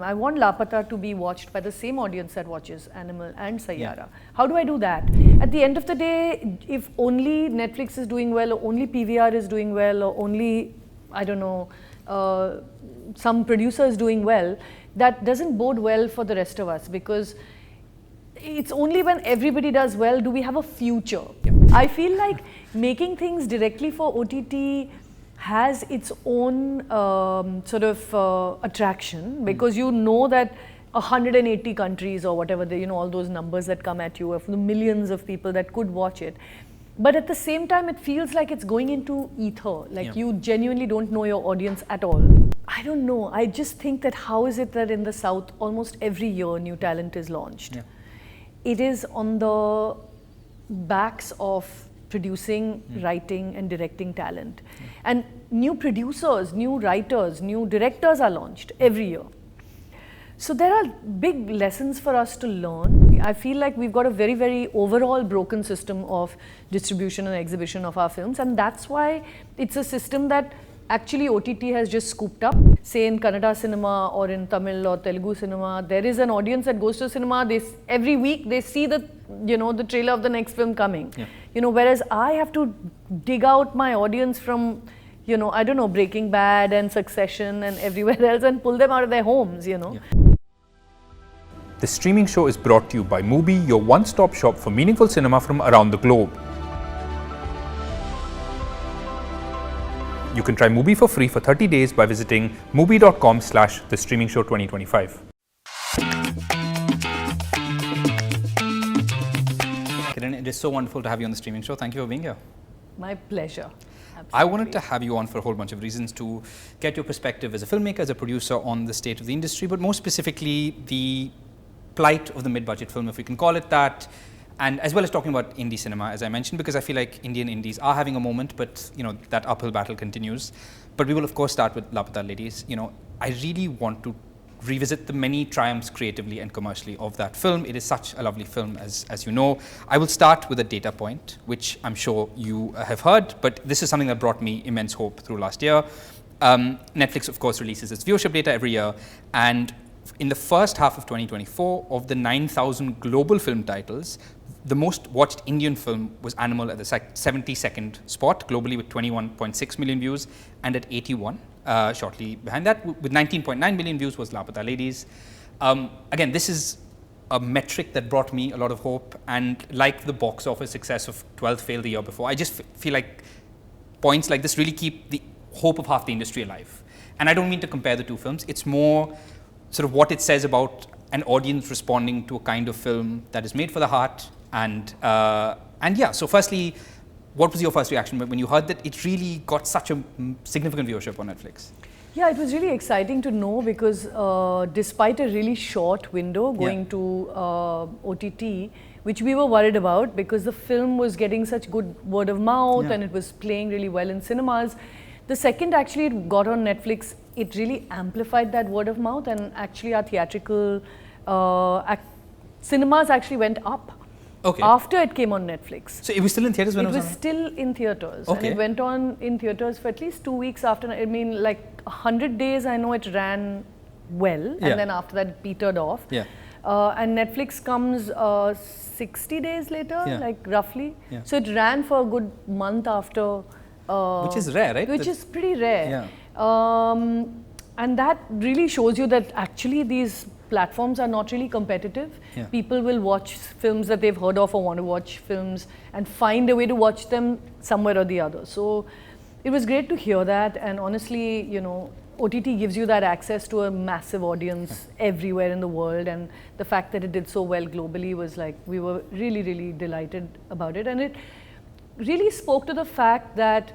I want Laapataa to be watched by the same audience that watches Animal and Sayyara. How do I do that? At the end of the day, if only Netflix is doing well, or only PVR is doing well, or only, I don't know, some producer is doing well, that doesn't bode well for the rest of us, because it's only when everybody does well do we have a future. I feel like making things directly for OTT has its own attraction, because you know that 180 countries or whatever, all those numbers that come at you of the millions of people that could watch it. But at the same time, it feels like it's going into ether, like you genuinely don't know your audience at all. I don't know, I just think that how is it that in the South, almost every year new talent is launched. It is on the backs of producing, writing and directing talent. And new producers, new writers, new directors are launched every year. So there are big lessons for us to learn. I feel like we've got a very, very overall broken system of distribution and exhibition of our films, and that's why it's a system that actually OTT has just scooped up. Say in Kannada cinema or in Tamil or Telugu cinema, there is an audience that goes to cinema. Every week they see the the trailer of the next film coming. Whereas I have to dig out my audience from I don't know, Breaking Bad and Succession and everywhere else and pull them out of their homes. The streaming show is brought to you by Mubi, your one-stop shop for meaningful cinema from around the globe. You can try Mubi for free for 30 days by visiting mubi.com/thestreamingshow2025. Kiran, it is so wonderful to have you on the streaming show. Thank you for being here. My pleasure. Absolutely. I wanted to have you on for a whole bunch of reasons, to get your perspective as a filmmaker, as a producer on the state of the industry, but more specifically the plight of the mid-budget film, if we can call it that, and as well as talking about indie cinema, as I mentioned, because I feel like Indian indies are having a moment, but that uphill battle continues. But we will of course start with Laapataa Ladies. I really want to revisit the many triumphs creatively and commercially of that film. It is such a lovely film, as you know. I will start with a data point, which I'm sure you have heard, but this is something that brought me immense hope through last year. Netflix, of course, releases its viewership data every year, and in the first half of 2024, of the 9,000 global film titles, the most watched Indian film was Animal at the 72nd spot globally with 21.6 million views, and at 81, shortly behind that, with 19.9 million views, was Laapataa Ladies. Again, this is a metric that brought me a lot of hope, and like the box office success of 12th Fail the year before, I just feel like points like this really keep the hope of half the industry alive. And I don't mean to compare the two films, it's more sort of what it says about an audience responding to a kind of film that is made for the heart. And yeah, so firstly, what was your first reaction when you heard that it really got such a significant viewership on Netflix? Yeah, it was really exciting to know, because despite a really short window going to OTT, which we were worried about because the film was getting such good word of mouth and it was playing really well in cinemas, the second actually it got on Netflix, it really amplified that word of mouth, and actually our theatrical cinemas actually went up. After it came on Netflix. So it was still in theaters when it was still in theaters. And it went on in theaters for at least 2 weeks after. I mean, like 100 days, I know it ran well, and then after that it petered off. And Netflix comes 60 days later, like roughly. So it ran for a good month after. Which is rare, right? Which is pretty rare. And that really shows you that actually these platforms are not really competitive. People will watch films that they've heard of or want to watch films and find a way to watch them somewhere or the other. So it was great to hear that, and honestly, OTT gives you that access to a massive audience everywhere in the world, and the fact that it did so well globally was like, we were really, really delighted about it. And it really spoke to the fact that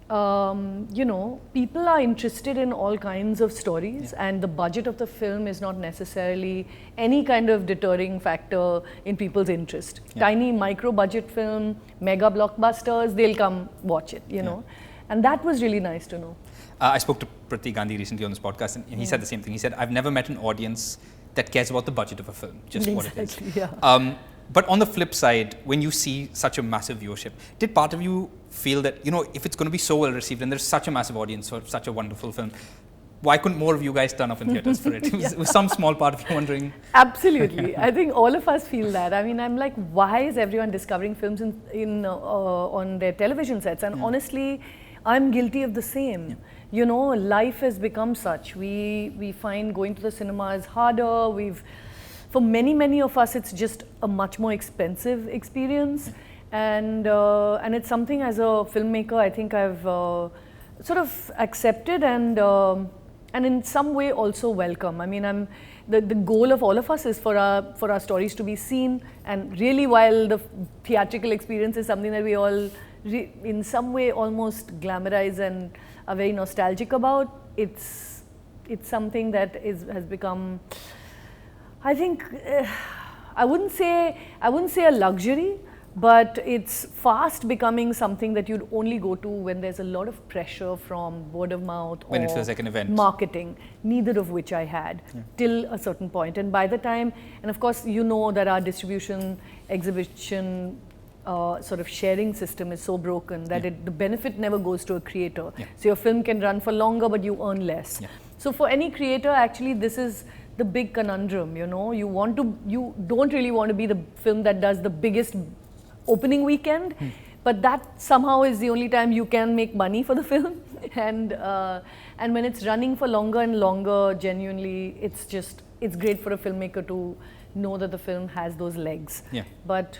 people are interested in all kinds of stories, and the budget of the film is not necessarily any kind of deterring factor in people's interest. Tiny micro budget film, mega blockbusters, they'll come watch it, and that was really nice to know. I spoke to Pratik Gandhi recently on this podcast, and he said the same thing. He said, I've never met an audience that cares about the budget of a film, just what it is. But on the flip side, when you see such a massive viewership, did part of you feel that, if it's going to be so well received and there's such a massive audience for such a wonderful film, why couldn't more of you guys turn up in theatres for it? It was some small part of you wondering. Absolutely. I think all of us feel that. I mean, I'm like, why is everyone discovering films on their television sets? And honestly, I'm guilty of the same. You know, life has become such. We find going to the cinema is harder. For many of us, it's just a much more expensive experience. And it's something as a filmmaker, I think I've sort of accepted and in some way also welcome. I mean, the goal of all of us is for our stories to be seen, and really while the theatrical experience is something that we all in some way almost glamorize and are very nostalgic about, it's something that has become, I think, I wouldn't say a luxury, but it's fast becoming something that you'd only go to when there's a lot of pressure from word of mouth when or it feels like an event. Marketing, neither of which I had till a certain point. And by the time, and of course you know that our distribution, exhibition, sort of sharing system is so broken that the benefit never goes to a creator. So your film can run for longer but you earn less. So for any creator, actually this is the big conundrum, you know. You don't really want to be the film that does the biggest opening weekend, but that somehow is the only time you can make money for the film. And when it's running for longer and longer, genuinely, it's great for a filmmaker to know that the film has those legs. But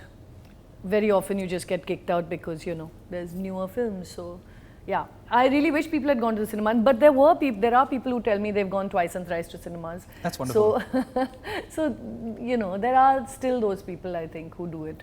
very often you just get kicked out because, you know, there's newer films. So yeah, I really wish people had gone to the cinema, but there are people who tell me they've gone twice and thrice to cinemas. That's wonderful. So you know, there are still those people, I think, who do it.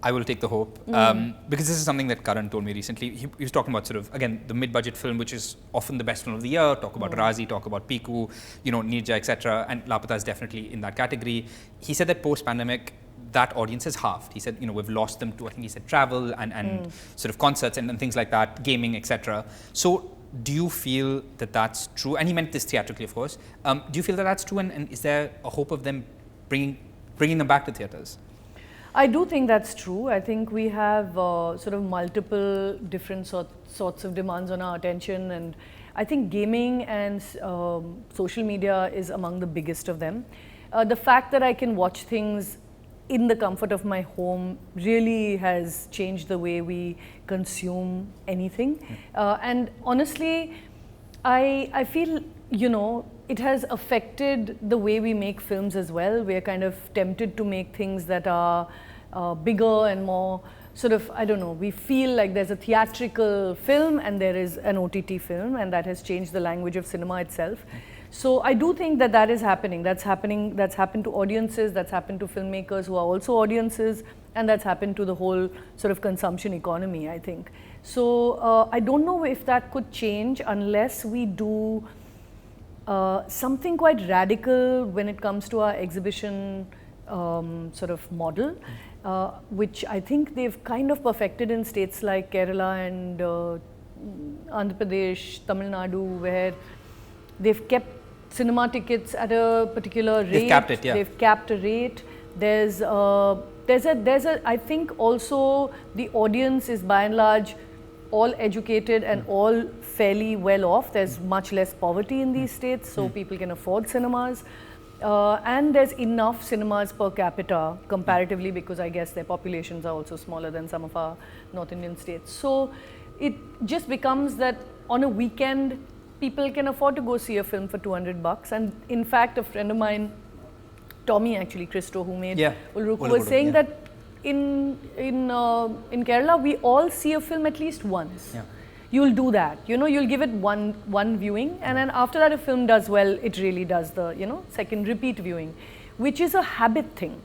I will take the hope, because this is something that Karan told me recently. He was talking about sort of, again, the mid-budget film, which is often the best film of the year. Talk about Razi, talk about Piku, you know, Nirja, etc. And Laapataa is definitely in that category. He said that post-pandemic, that audience has halved. He said, you know, we've lost them to, I think he said, travel and sort of concerts and things like that, gaming, etc. So do you feel that that's true? And he meant this theatrically, of course. Do you feel that that's true? And is there a hope of them bringing them back to theatres? I do think that's true. I think we have sort of multiple different sorts of demands on our attention, and I think gaming and social media is among the biggest of them. The fact that I can watch things in the comfort of my home really has changed the way we consume anything. And honestly, I feel, you know, it has affected the way we make films as well. We're kind of tempted to make things that are bigger and more sort of, I don't know, we feel like there's a theatrical film and there is an OTT film, and that has changed the language of cinema itself. So I do think that is happening. That's happened to audiences, that's happened to filmmakers who are also audiences, and that's happened to the whole sort of consumption economy, I think. So I don't know if that could change unless we do something quite radical when it comes to our exhibition sort of model, which I think they've kind of perfected in states like Kerala and Andhra Pradesh, Tamil Nadu, where they've kept cinema tickets at a particular rate. They've capped it, yeah. They've capped a rate. There's I think also the audience is by and large all educated and all fairly well off. There's much less poverty in these states, so people can afford cinemas. And there's enough cinemas per capita comparatively, because I guess their populations are also smaller than some of our North Indian states. So it just becomes that on a weekend, people can afford to go see a film for $200. And in fact, a friend of mine, Tommy actually, Christo, who made Ulruku, was saying that in Kerala, we all see a film at least once. You'll do that, you know, you'll give it one viewing, and then after that, if film does well, it really does the, you know, second repeat viewing, which is a habit thing.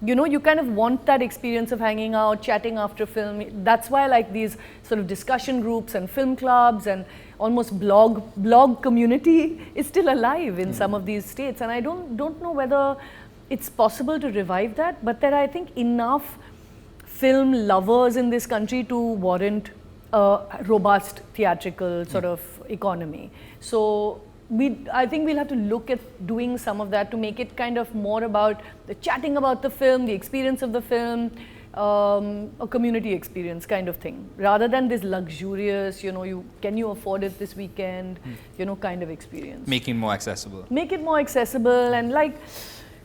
You know, you kind of want that experience of hanging out, chatting after film. That's why I like these sort of discussion groups and film clubs and almost blog community is still alive in some of these states. And I don't know whether it's possible to revive that, but there are, I think, enough film lovers in this country to warrant a robust theatrical sort of economy. So I think we'll have to look at doing some of that to make it kind of more about the chatting about the film, the experience of the film, a community experience kind of thing, rather than this luxurious, can you afford it this weekend, kind of experience. Making it more accessible. Make it more accessible and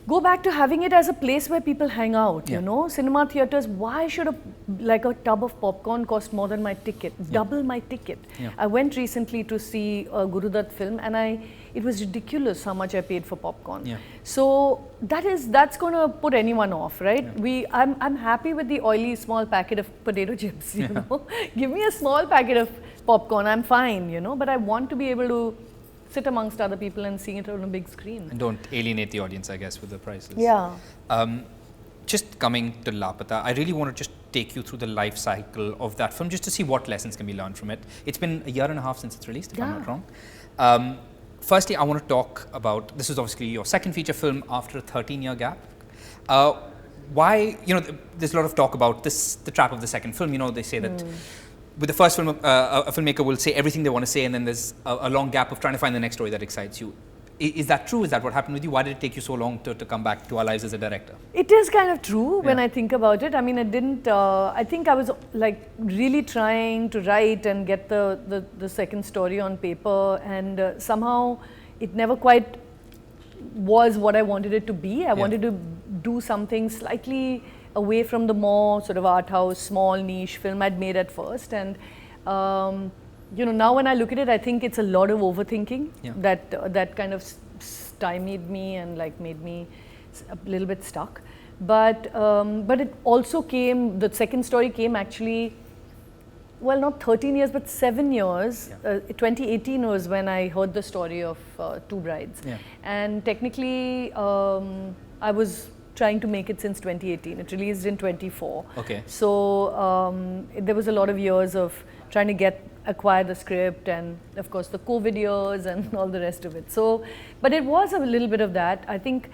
go back to having it as a place where people hang out, Cinema theatres, why should a tub of popcorn cost more than my ticket, double my ticket? Yeah. I went recently to see a Guru Dutt film and it was ridiculous how much I paid for popcorn. Yeah. So that's going to put anyone off, right? Yeah. I'm happy with the oily small packet of potato chips, you know. Give me a small packet of popcorn, I'm fine, but I want to be able to sit amongst other people and see it on a big screen. And don't alienate the audience, I guess, with the prices. Yeah. Just coming to Laapataa, I really want to just take you through the life cycle of that film, just to see what lessons can be learned from it. It's been a year and a half since it's released, if I'm not wrong. Firstly, I want to talk about, this is obviously your second feature film after a 13-year gap. Why, there's a lot of talk about this, the trap of the second film. They say that with the first film, a filmmaker will say everything they want to say, and then there's a long gap of trying to find the next story that excites you. Is that true? Is that what happened with you? Why did it take you so long to come back to our lives as a director? It is kind of true when I think about it. I mean, I think I was really trying to write and get the second story on paper, and somehow it never quite was what I wanted it to be. I wanted to do something slightly away from the more sort of art house, small niche film I'd made at first. And now when I look at it, I think it's a lot of overthinking that kind of stymied me and made me a little bit stuck. But it also came, the second story came actually, well, not 13 years, but 7 years. 2018 was when I heard the story of Two Brides. Yeah. And technically, I was trying to make it since 2018. It released in 24. Okay. So there was a lot of years of trying to acquire the script, and of course the COVID years and all the rest of it. So, but it was a little bit of that. I think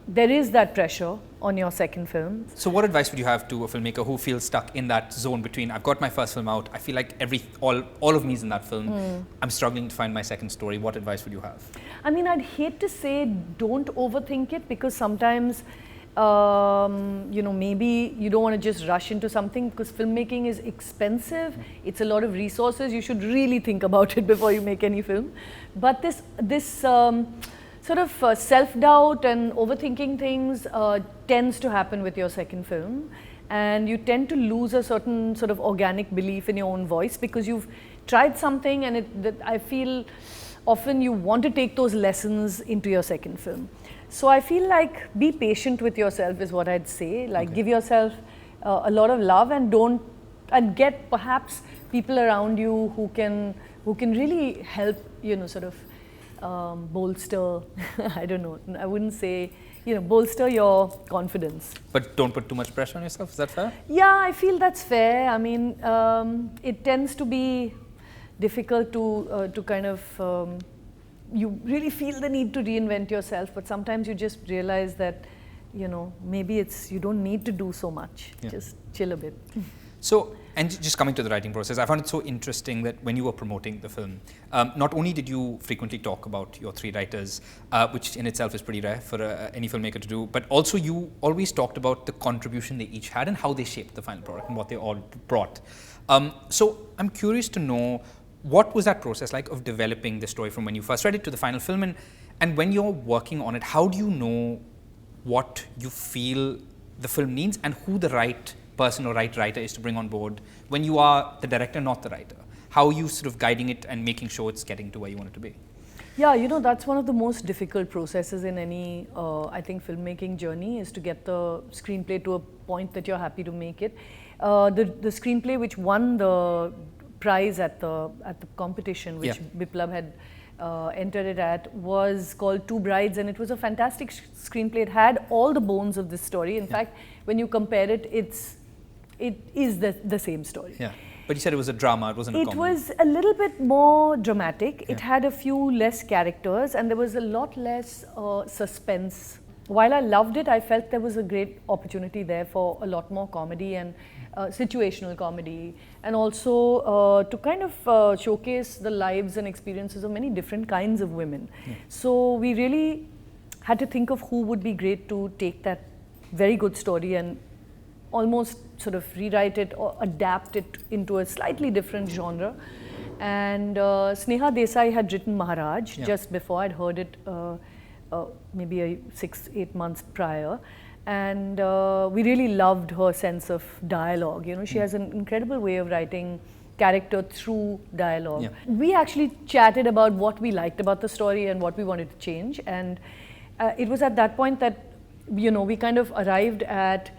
there is that pressure on your second film. So what advice would you have to a filmmaker who feels stuck in that zone between, I've got my first film out, I feel like all of me is in that film, I'm struggling to find my second story. What advice would you have? I mean, I'd hate to say don't overthink it, because sometimes maybe you don't want to just rush into something, because filmmaking is expensive. It's a lot of resources. You should really think about it before you make any film. But this sort of self-doubt and overthinking things tends to happen with your second film, and you tend to lose a certain sort of organic belief in your own voice, because you've tried something, and I feel often you want to take those lessons into your second film. So I feel like be patient with yourself is what I'd say. Give yourself a lot of love, and get perhaps people around you who can really help, sort of bolster, I don't know, I wouldn't say, bolster your confidence. But don't put too much pressure on yourself, is that fair? Yeah, I feel that's fair. I mean, it tends to be difficult to kind of, you really feel the need to reinvent yourself, but sometimes you just realize that, maybe you don't need to do so much, just chill a bit. So, and just coming to the writing process, I found it so interesting that when you were promoting the film, not only did you frequently talk about your three writers, which in itself is pretty rare for any filmmaker to do, but also you always talked about the contribution they each had and how they shaped the final product and what they all brought. So I'm curious to know, what was that process like of developing the story from when you first read it to the final film, and when you're working on it, how do you know what you feel the film needs and who the right person or right writer is to bring on board when you are the director, not the writer? How are you sort of guiding it and making sure it's getting to where you want it to be? Yeah, that's one of the most difficult processes in any, I think, filmmaking journey, is to get the screenplay to a point that you're happy to make it. The screenplay which won the prize at the competition, which Biplab had entered it at, was called Two Brides, and it was a fantastic screenplay. It had all the bones of this story. In fact, when you compare it, it is the same story. Yeah, but you said it was a drama, it wasn't a comedy. It was a little bit more dramatic. It had a few less characters, and there was a lot less suspense. While I loved it, I felt there was a great opportunity there for a lot more comedy and situational comedy, and also to kind of showcase the lives and experiences of many different kinds of women. So we really had to think of who would be great to take that very good story and almost sort of rewrite it or adapt it into a slightly different genre. And Sneha Desai had written Maharaj just before. I'd heard it maybe 6-8 months prior. And we really loved her sense of dialogue. You know, she has an incredible way of writing character through dialogue. Yeah. We actually chatted about what we liked about the story and what we wanted to change. And it was at that point that, you know, we kind of arrived at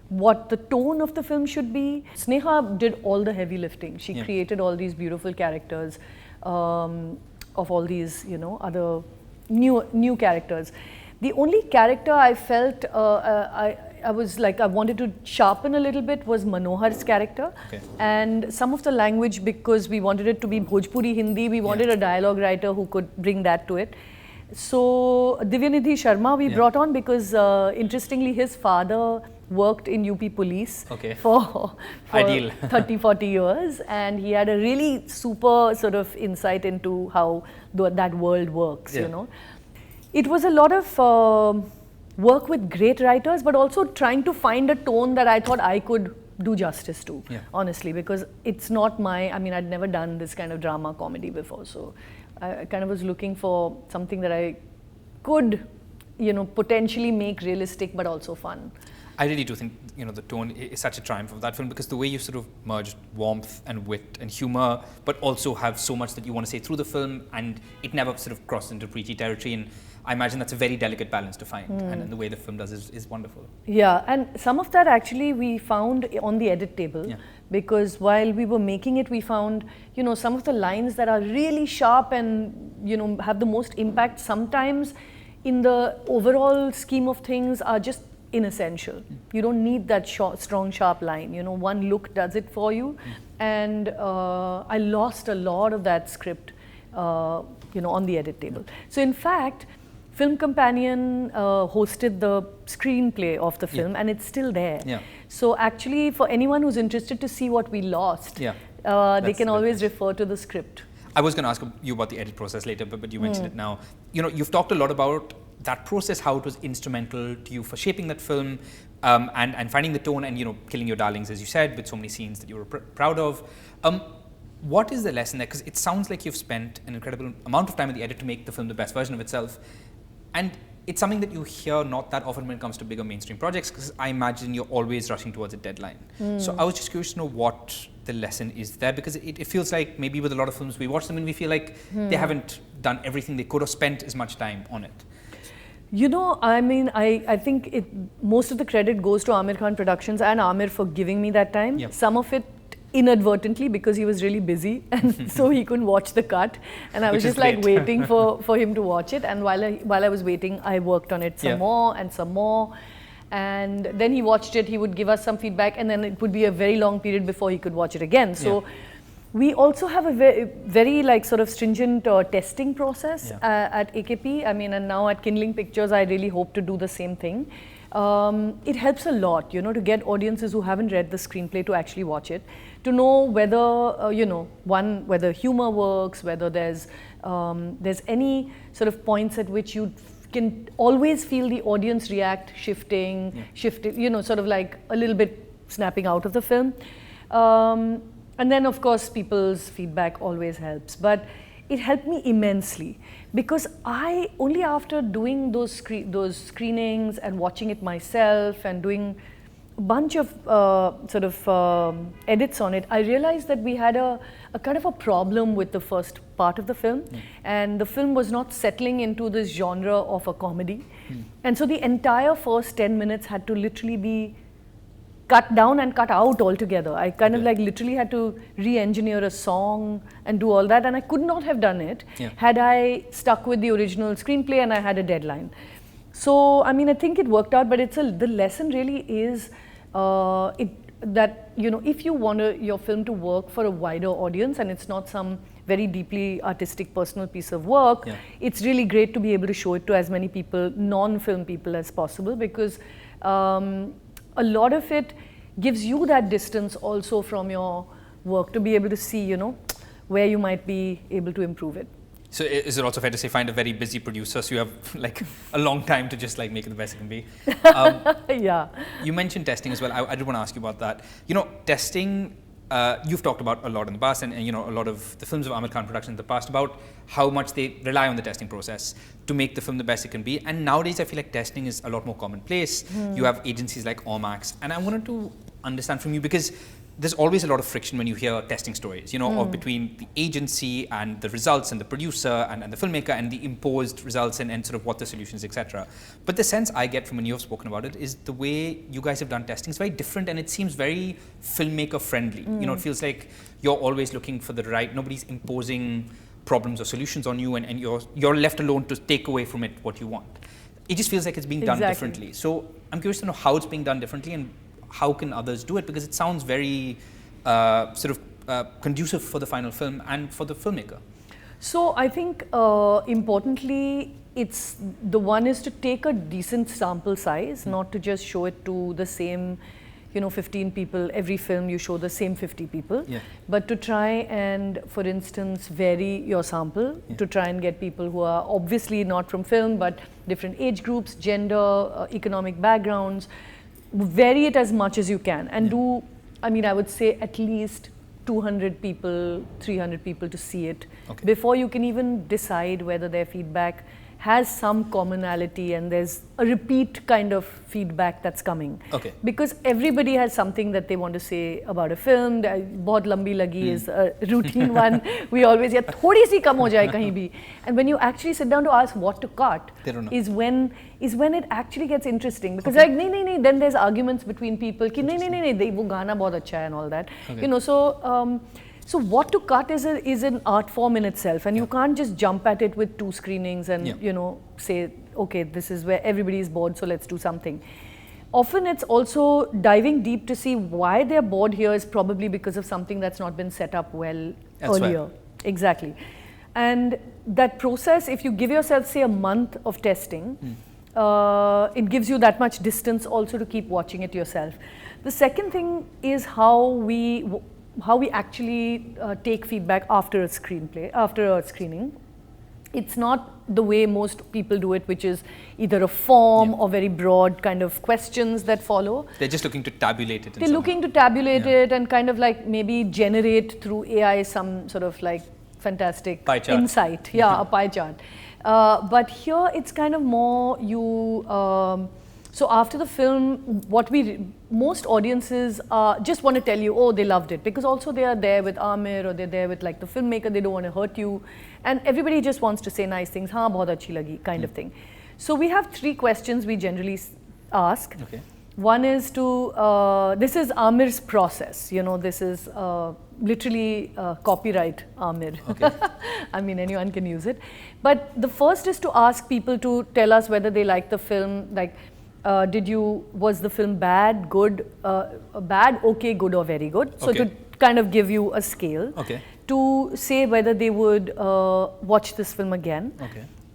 what the tone of the film should be. Sneha did all the heavy lifting. She created all these beautiful characters of all these, you know, other new characters. The only character I felt I was like, I wanted to sharpen a little bit was Manohar's character. Okay. And some of the language, because we wanted it to be Bhojpuri Hindi, we wanted a dialogue writer who could bring that to it. So Divyanidhi Sharma we brought on because interestingly his father worked in UP police for Ideal. 30-40 years, and he had a really super sort of insight into how that world works, you know. It was a lot of work with great writers, but also trying to find a tone that I thought I could do justice to, honestly, because it's not I mean, I'd never done this kind of drama comedy before, so I kind of was looking for something that I could, you know, potentially make realistic but also fun. I really do think, you know, the tone is such a triumph of that film, because the way you sort of merged warmth and wit and humor, but also have so much that you want to say through the film, and it never sort of crosses into preachy territory. And I imagine that's a very delicate balance to find, and the way the film does is wonderful. Yeah, and some of that actually we found on the edit table, because while we were making it, we found, you know, some of the lines that are really sharp and, you know, have the most impact sometimes in the overall scheme of things are just inessential. You don't need that strong, sharp line. You know, one look does it for you. And I lost a lot of that script, you know, on the edit table. So in fact, Film Companion hosted the screenplay of the film, and it's still there. So actually, for anyone who's interested to see what we lost, they can always refer to the script. I was going to ask you about the edit process later, but you mentioned it now. You know, you've talked a lot about that process, how it was instrumental to you for shaping that film, and finding the tone, and, you know, killing your darlings, as you said, with so many scenes that you were proud of. What is the lesson there? Because it sounds like you've spent an incredible amount of time at the edit to make the film the best version of itself. And it's something that you hear not that often when it comes to bigger mainstream projects, because I imagine you're always rushing towards a deadline. So I was just curious to know what the lesson is there, because it feels like maybe with a lot of films we watch them and we feel like they haven't done everything they could or spent as much time on it. You know, I mean, I think most of the credit goes to Aamir Khan Productions and Aamir for giving me that time. Some of it inadvertently, because he was really busy and so he couldn't watch the cut, and I was just like waiting for him to watch it, and while I was waiting I worked on it some more and some more, and then he watched it, he would give us some feedback, and then it would be a very long period before he could watch it again. So we also have a very like sort of stringent testing process at AKP. I mean, and now at Kindling Pictures I really hope to do the same thing. It helps a lot, you know, to get audiences who haven't read the screenplay to actually watch it, to know whether, you know, whether humor works, whether there's any sort of points at which you can always feel the audience react, shifting, you know, sort of like a little bit snapping out of the film. And then, of course, people's feedback always helps. But it helped me immensely, because I only after doing those screenings and watching it myself and doing a bunch of sort of edits on it, I realized that we had a kind of a problem with the first part of the film, and the film was not settling into this genre of a comedy. And so the entire first 10 minutes had to literally be cut down and cut out altogether. I kind of like literally had to re-engineer a song and do all that, and I could not have done it had I stuck with the original screenplay and I had a deadline. So I mean, I think it worked out, but the lesson really is that, you know, if you want your film to work for a wider audience and it's not some very deeply artistic personal piece of work, it's really great to be able to show it to as many people, non-film people, as possible, because a lot of it gives you that distance also from your work to be able to see, you know, where you might be able to improve it. So is it also fair to say find a very busy producer, so you have like a long time to just like make it the best it can be? Yeah. You mentioned testing as well. I did want to ask you about that. You know, testing, you've talked about a lot in the past, and you know, a lot of the films of Aamir Khan production in the past about how much they rely on the testing process to make the film the best it can be. And nowadays I feel like testing is a lot more commonplace. You have agencies like Omax, and I wanted to understand from you, because there's always a lot of friction when you hear testing stories, you know, or between the agency and the results and the producer and the filmmaker and the imposed results and sort of what the solution is, etc. But the sense I get from when you've spoken about it is the way you guys have done testing is very different, and it seems very filmmaker friendly. You know, it feels like you're always looking for the right, nobody's imposing problems or solutions on you, and you're left alone to take away from it what you want. It just feels like it's being done differently. So I'm curious to know how it's being done differently and how can others do it, because it sounds very conducive for the final film and for the filmmaker. So I think importantly, it's the one is to take a decent sample size, not to just show it to the same, you know, 15 people. Every film you show the same 50 people, but to try and, for instance, vary your sample to try and get people who are obviously not from film but different age groups, gender, economic backgrounds. Vary it as much as you can, and do, I mean, I would say at least 200 people, 300 people to see it before you can even decide whether their feedback has some commonality and there's a repeat kind of feedback that's coming. Because everybody has something that they want to say about a film. Bahut lambi lagi is a routine one. We always hear, thodi si kam ho jaye kahin bhi. And when you actually sit down to ask what to cut, is when it actually gets interesting. Because like, nahi, then there's arguments between people, ki nahi, wo gana bahut acha hai and all that. You know, so what to cut is an art form in itself, and you can't just jump at it with 2 screenings and you know, say, okay, this is where everybody is bored, so let's do something. Often it's also diving deep to see why they're bored here is probably because of something that's not been set up well earlier. Exactly. And that process, if you give yourself, say, a month of testing, it gives you that much distance also to keep watching it yourself. The second thing is how we actually take feedback after a screening. It's not the way most people do it, which is either a form or very broad kind of questions that follow. They're just looking to tabulate it. They're looking to tabulate it and kind of like maybe generate through AI some sort of like fantastic pie chart. Insight. Yeah, a pie chart. But here it's kind of more you. So after the film, most audiences just want to tell you, oh, they loved it, because also they are there with Aamir or they're there with like the filmmaker. They don't want to hurt you, and everybody just wants to say nice things. Haan, bahut achhi lagi, kind of thing. So we have 3 questions we generally ask. One is to this is Aamir's process. You know, this is literally copyright Aamir. I mean, anyone can use it. But the first is to ask people to tell us whether they like the film, like. Was the film bad, good, bad, okay, good or very good? So to kind of give you a scale. To say whether they would watch this film again.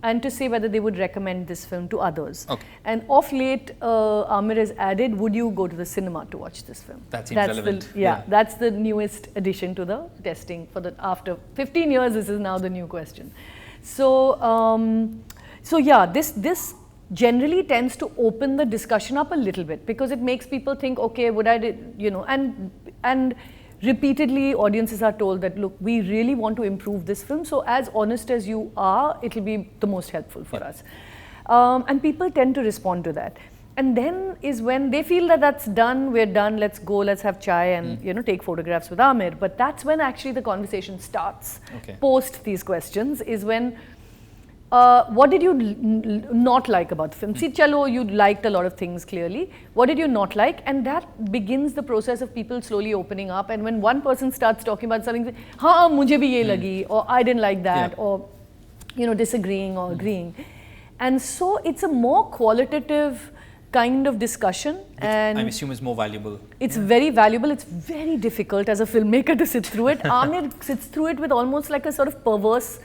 And to say whether they would recommend this film to others. And of late, Aamir has added, would you go to the cinema to watch this film? That seems relevant. That's the newest addition to the testing. After 15 years, this is now the new question. So, this generally tends to open the discussion up a little bit, because it makes people think, okay, would I, you know, and repeatedly audiences are told that, look, we really want to improve this film, so as honest as you are, it'll be the most helpful for us. And people tend to respond to that. And then is when they feel that that's done, we're done, let's go, let's have chai and you know, take photographs with Aamir. But that's when actually the conversation starts. Post these questions is when what did you not like about the film? See, chalo, you liked a lot of things clearly. What did you not like? And that begins the process of people slowly opening up. And when one person starts talking about something, हाँ मुझे भी ये लगी, or I didn't like that, or you know, disagreeing or agreeing. And so it's a more qualitative kind of discussion, which and I assume is more valuable. It's very valuable. It's very difficult as a filmmaker to sit through it. Aamir sits through it with almost like a sort of perverse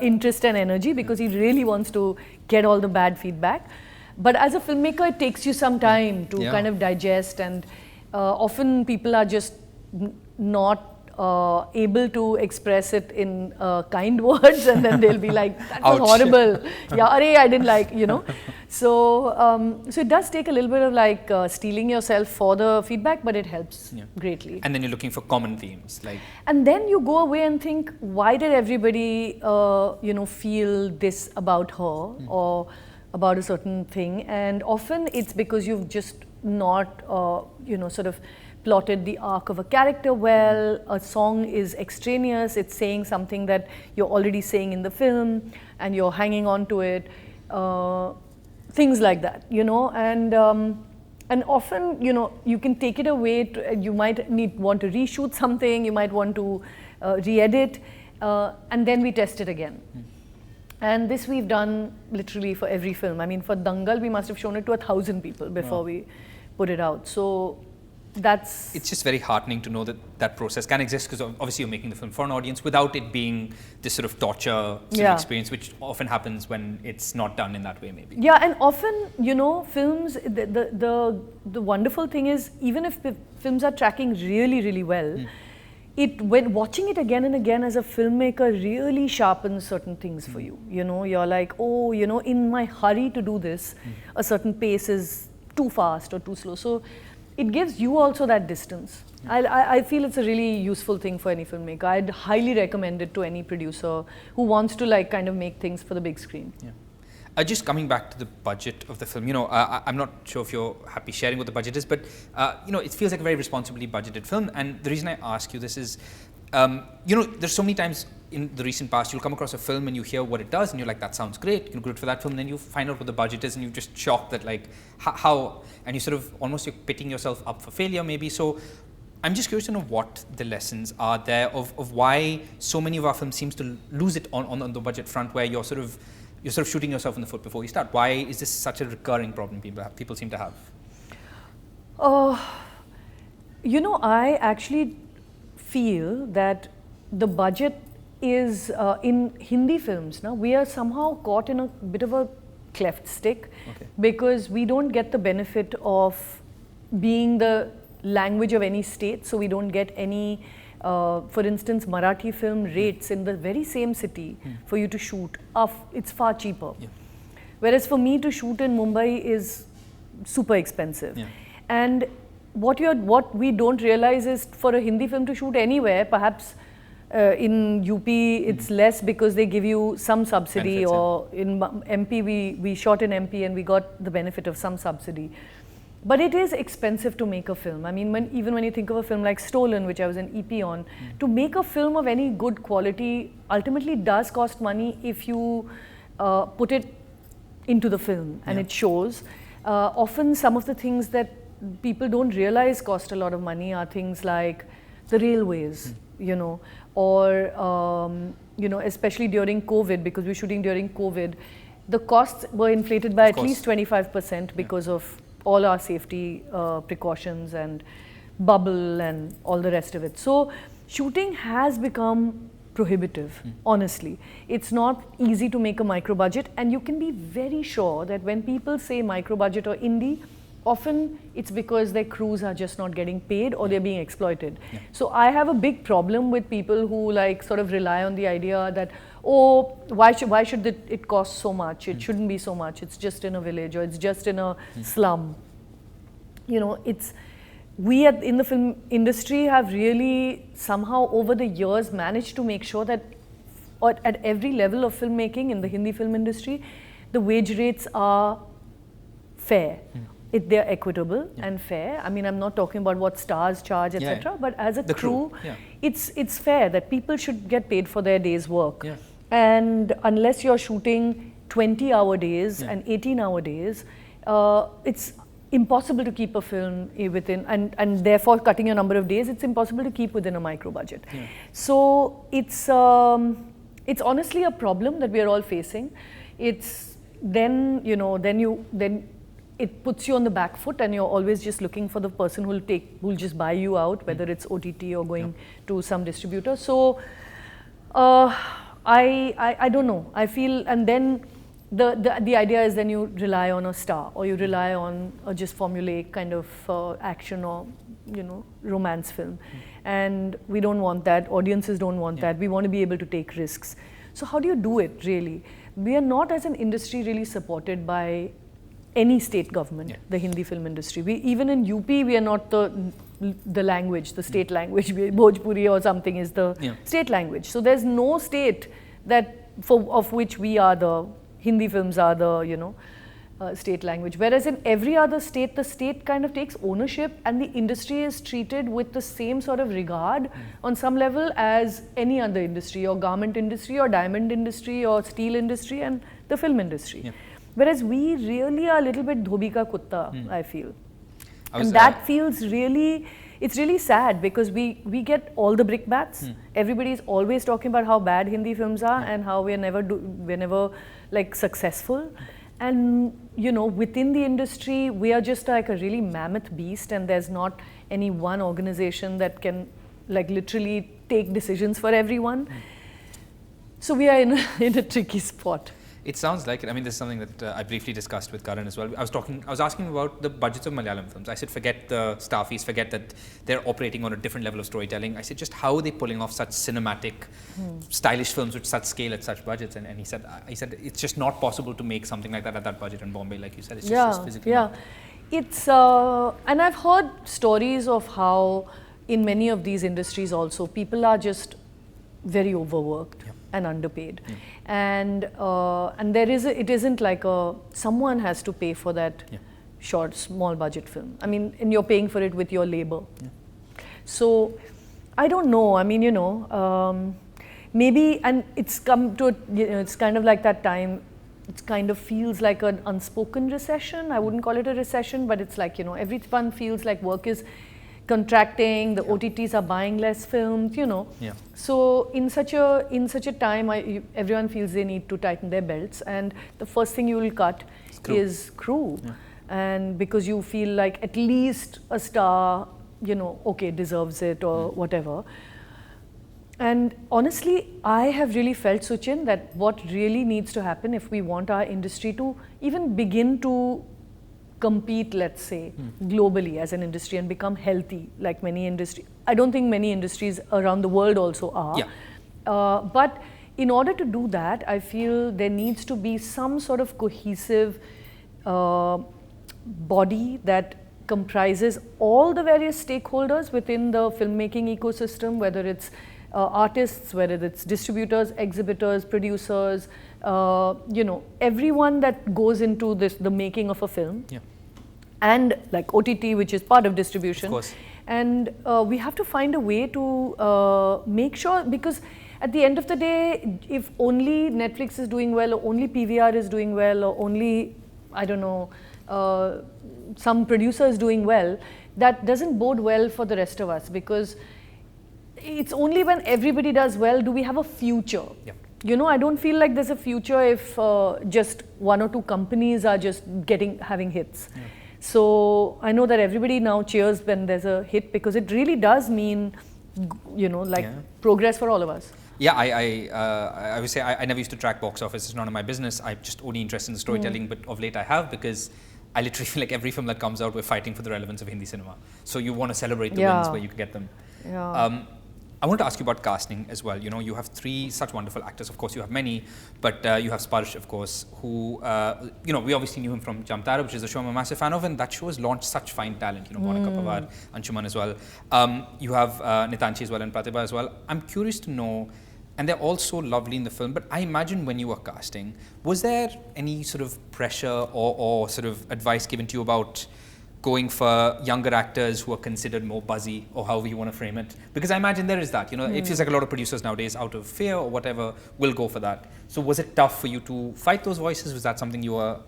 interest and energy, because he really wants to get all the bad feedback. But as a filmmaker, it takes you some time to kind of digest, and often people are just not able to express it in kind words, and then they'll be like, that was Ouch. horrible. Yeah, I didn't like, So, so it does take a little bit of like steeling yourself for the feedback, but it helps greatly. And then you're looking for common themes, like. And then you go away and think, why did everybody, feel this about her or about a certain thing? And often it's because you've just not, sort of plotted the arc of a character well. A song is extraneous, it's saying something that you're already saying in the film and you're hanging on to it. Things like that, and often, you can take it away, you might want to reshoot something, you might want to re-edit, and then we test it again. And this we've done literally for every film. I mean, for Dangal, we must have shown it to 1,000 people before we put it out. So that's... It's just very heartening to know that that process can exist, because obviously you're making the film for an audience without it being this sort of torture sort of experience, which often happens when it's not done in that way, maybe. Yeah, and often, films, the wonderful thing is, even if the films are tracking really, really well, when watching it again and again as a filmmaker really sharpens certain things for you. You're like, oh, in my hurry to do this, a certain pace is too fast or too slow. So it gives you also that distance. I feel it's a really useful thing for any filmmaker. I'd highly recommend it to any producer who wants to like kind of make things for the big screen. Yeah. Just coming back to the budget of the film, I'm not sure if you're happy sharing what the budget is, but it feels like a very responsibly budgeted film. And the reason I ask you this is, there's so many times in the recent past you'll come across a film and you hear what it does and you're like, that sounds great, good for that film. And then you find out what the budget is and you're just shocked that like how, and you sort of almost you're pitting yourself up for failure maybe. So I'm just curious to know what the lessons are there of why so many of our films seems to lose it on the budget front, where you're sort of shooting yourself in the foot before you start. Why is this such a recurring problem people seem to have? I actually feel that the budget is in Hindi films now, we are somehow caught in a bit of a cleft stick, because we don't get the benefit of being the language of any state, so we don't get any, for instance, Marathi film rates in the very same city for you to shoot, it's far cheaper. Whereas for me to shoot in Mumbai is super expensive. And what we don't realize is, for a Hindi film to shoot anywhere, perhaps in UP it's less because they give you some subsidy, benefits, or in MP we shot in MP and we got the benefit of some subsidy. But it is expensive to make a film. I mean, even when you think of a film like Stolen, which I was an EP on, to make a film of any good quality ultimately does cost money if you put it into the film and it shows. Often some of the things that people don't realize cost a lot of money are things like the railways, or especially during COVID, because we're shooting during COVID, the costs were inflated by at least 25% because of all our safety precautions and bubble and all the rest of it. So shooting has become prohibitive, honestly. It's not easy to make a micro budget, and you can be very sure that when people say micro budget or indie, often it's because their crews are just not getting paid or they're being exploited. So I have a big problem with people who like sort of rely on the idea that, oh, why should it cost so much? It shouldn't be so much. It's just in a village, or it's just in a slum. We in the film industry have really somehow over the years managed to make sure that at every level of filmmaking in the Hindi film industry, the wage rates are fair. They're equitable and fair. I mean, I'm not talking about what stars charge, etc. But as a crew, it's fair that people should get paid for their day's work. And unless you're shooting 20-hour days and 18-hour days, it's impossible to keep a film within, and therefore cutting a number of days, it's impossible to keep within a micro budget. So it's honestly a problem that we are all facing. It's then it puts you on the back foot, and you're always just looking for the person who'll just buy you out, whether it's OTT or going to some distributor. So I don't know. I feel, and then the idea is then you rely on a star, or you rely on a just formulaic kind of action or romance film, and we don't want that. Audiences don't want that. We want to be able to take risks. So how do you do it really? We are not as an industry really supported by any state government, the Hindi film industry. Even in UP, we are not the language, the state language. Bhojpuri or something is the state language. So there's no state of which we are the Hindi films are the state language. Whereas in every other state, the state kind of takes ownership, and the industry is treated with the same sort of regard on some level as any other industry, or garment industry, or diamond industry, or steel industry, and the film industry. Whereas we really are a little bit dhobi ka kutta, I feel. And that feels really, it's really sad, because we get all the brickbats. Everybody is always talking about how bad Hindi films are and how we're never like successful. And within the industry, we are just like a really mammoth beast, and there's not any one organization that can like literally take decisions for everyone. So we are in a tricky spot. It sounds like it. I mean, this is something that I briefly discussed with Karan as well. I was asking about the budgets of Malayalam films. I said, forget the staffies, forget that they're operating on a different level of storytelling. I said, just how are they pulling off such cinematic, stylish films with such scale at such budgets? And he said, it's just not possible to make something like that at that budget in Bombay, like you said. It's just physically not. It's and I've heard stories of how in many of these industries also people are just very overworked and underpaid, and it isn't like someone has to pay for that short, small budget film. I mean, and you're paying for it with your labor. So I don't know. I mean, maybe, and it's come to it's kind of like that time. It kind of feels like an unspoken recession. I wouldn't call it a recession, but it's like everyone feels like work is contracting, the OTTs are buying less films, So in such a time, everyone feels they need to tighten their belts, and the first thing you will cut is crew. And because you feel like at least a star, okay, deserves it or whatever. And honestly, I have really felt, Suchin, that what really needs to happen if we want our industry to even begin to compete, let's say, globally as an industry and become healthy like many industries. I don't think many industries around the world also are. But in order to do that, I feel there needs to be some sort of cohesive body that comprises all the various stakeholders within the filmmaking ecosystem, whether it's artists, whether it's distributors, exhibitors, producers, everyone that goes into the making of a film, and like OTT, which is part of distribution. Of course. And we have to find a way to make sure, because at the end of the day, if only Netflix is doing well, or only PVR is doing well, or only, I don't know, some producer is doing well, that doesn't bode well for the rest of us, because it's only when everybody does well do we have a future. I don't feel like there's a future if just one or two companies are just having hits. So I know that everybody now cheers when there's a hit, because it really does mean, progress for all of us. I would say I never used to track box office. It's none of my business. I'm just only interested in the storytelling, but of late I have, because I literally feel like every film that comes out, we're fighting for the relevance of Hindi cinema. So you want to celebrate the wins where you can get them. I want to ask you about casting as well. You have three such wonderful actors. Of course, you have many, but you have Sparsh, of course, who, we obviously knew him from Jamtara, which is a show I'm a massive fan of, and that show has launched such fine talent. Monica Pawar, Anshuman as well. You have Nitanchi as well and Pratibha as well. I'm curious to know, and they're all so lovely in the film, but I imagine when you were casting, was there any sort of pressure or sort of advice given to you about going for younger actors who are considered more buzzy, or however you want to frame it? Because I imagine there is that, it feels like a lot of producers nowadays, out of fear or whatever, will go for that. So was it tough for you to fight those voices? Was that something you were...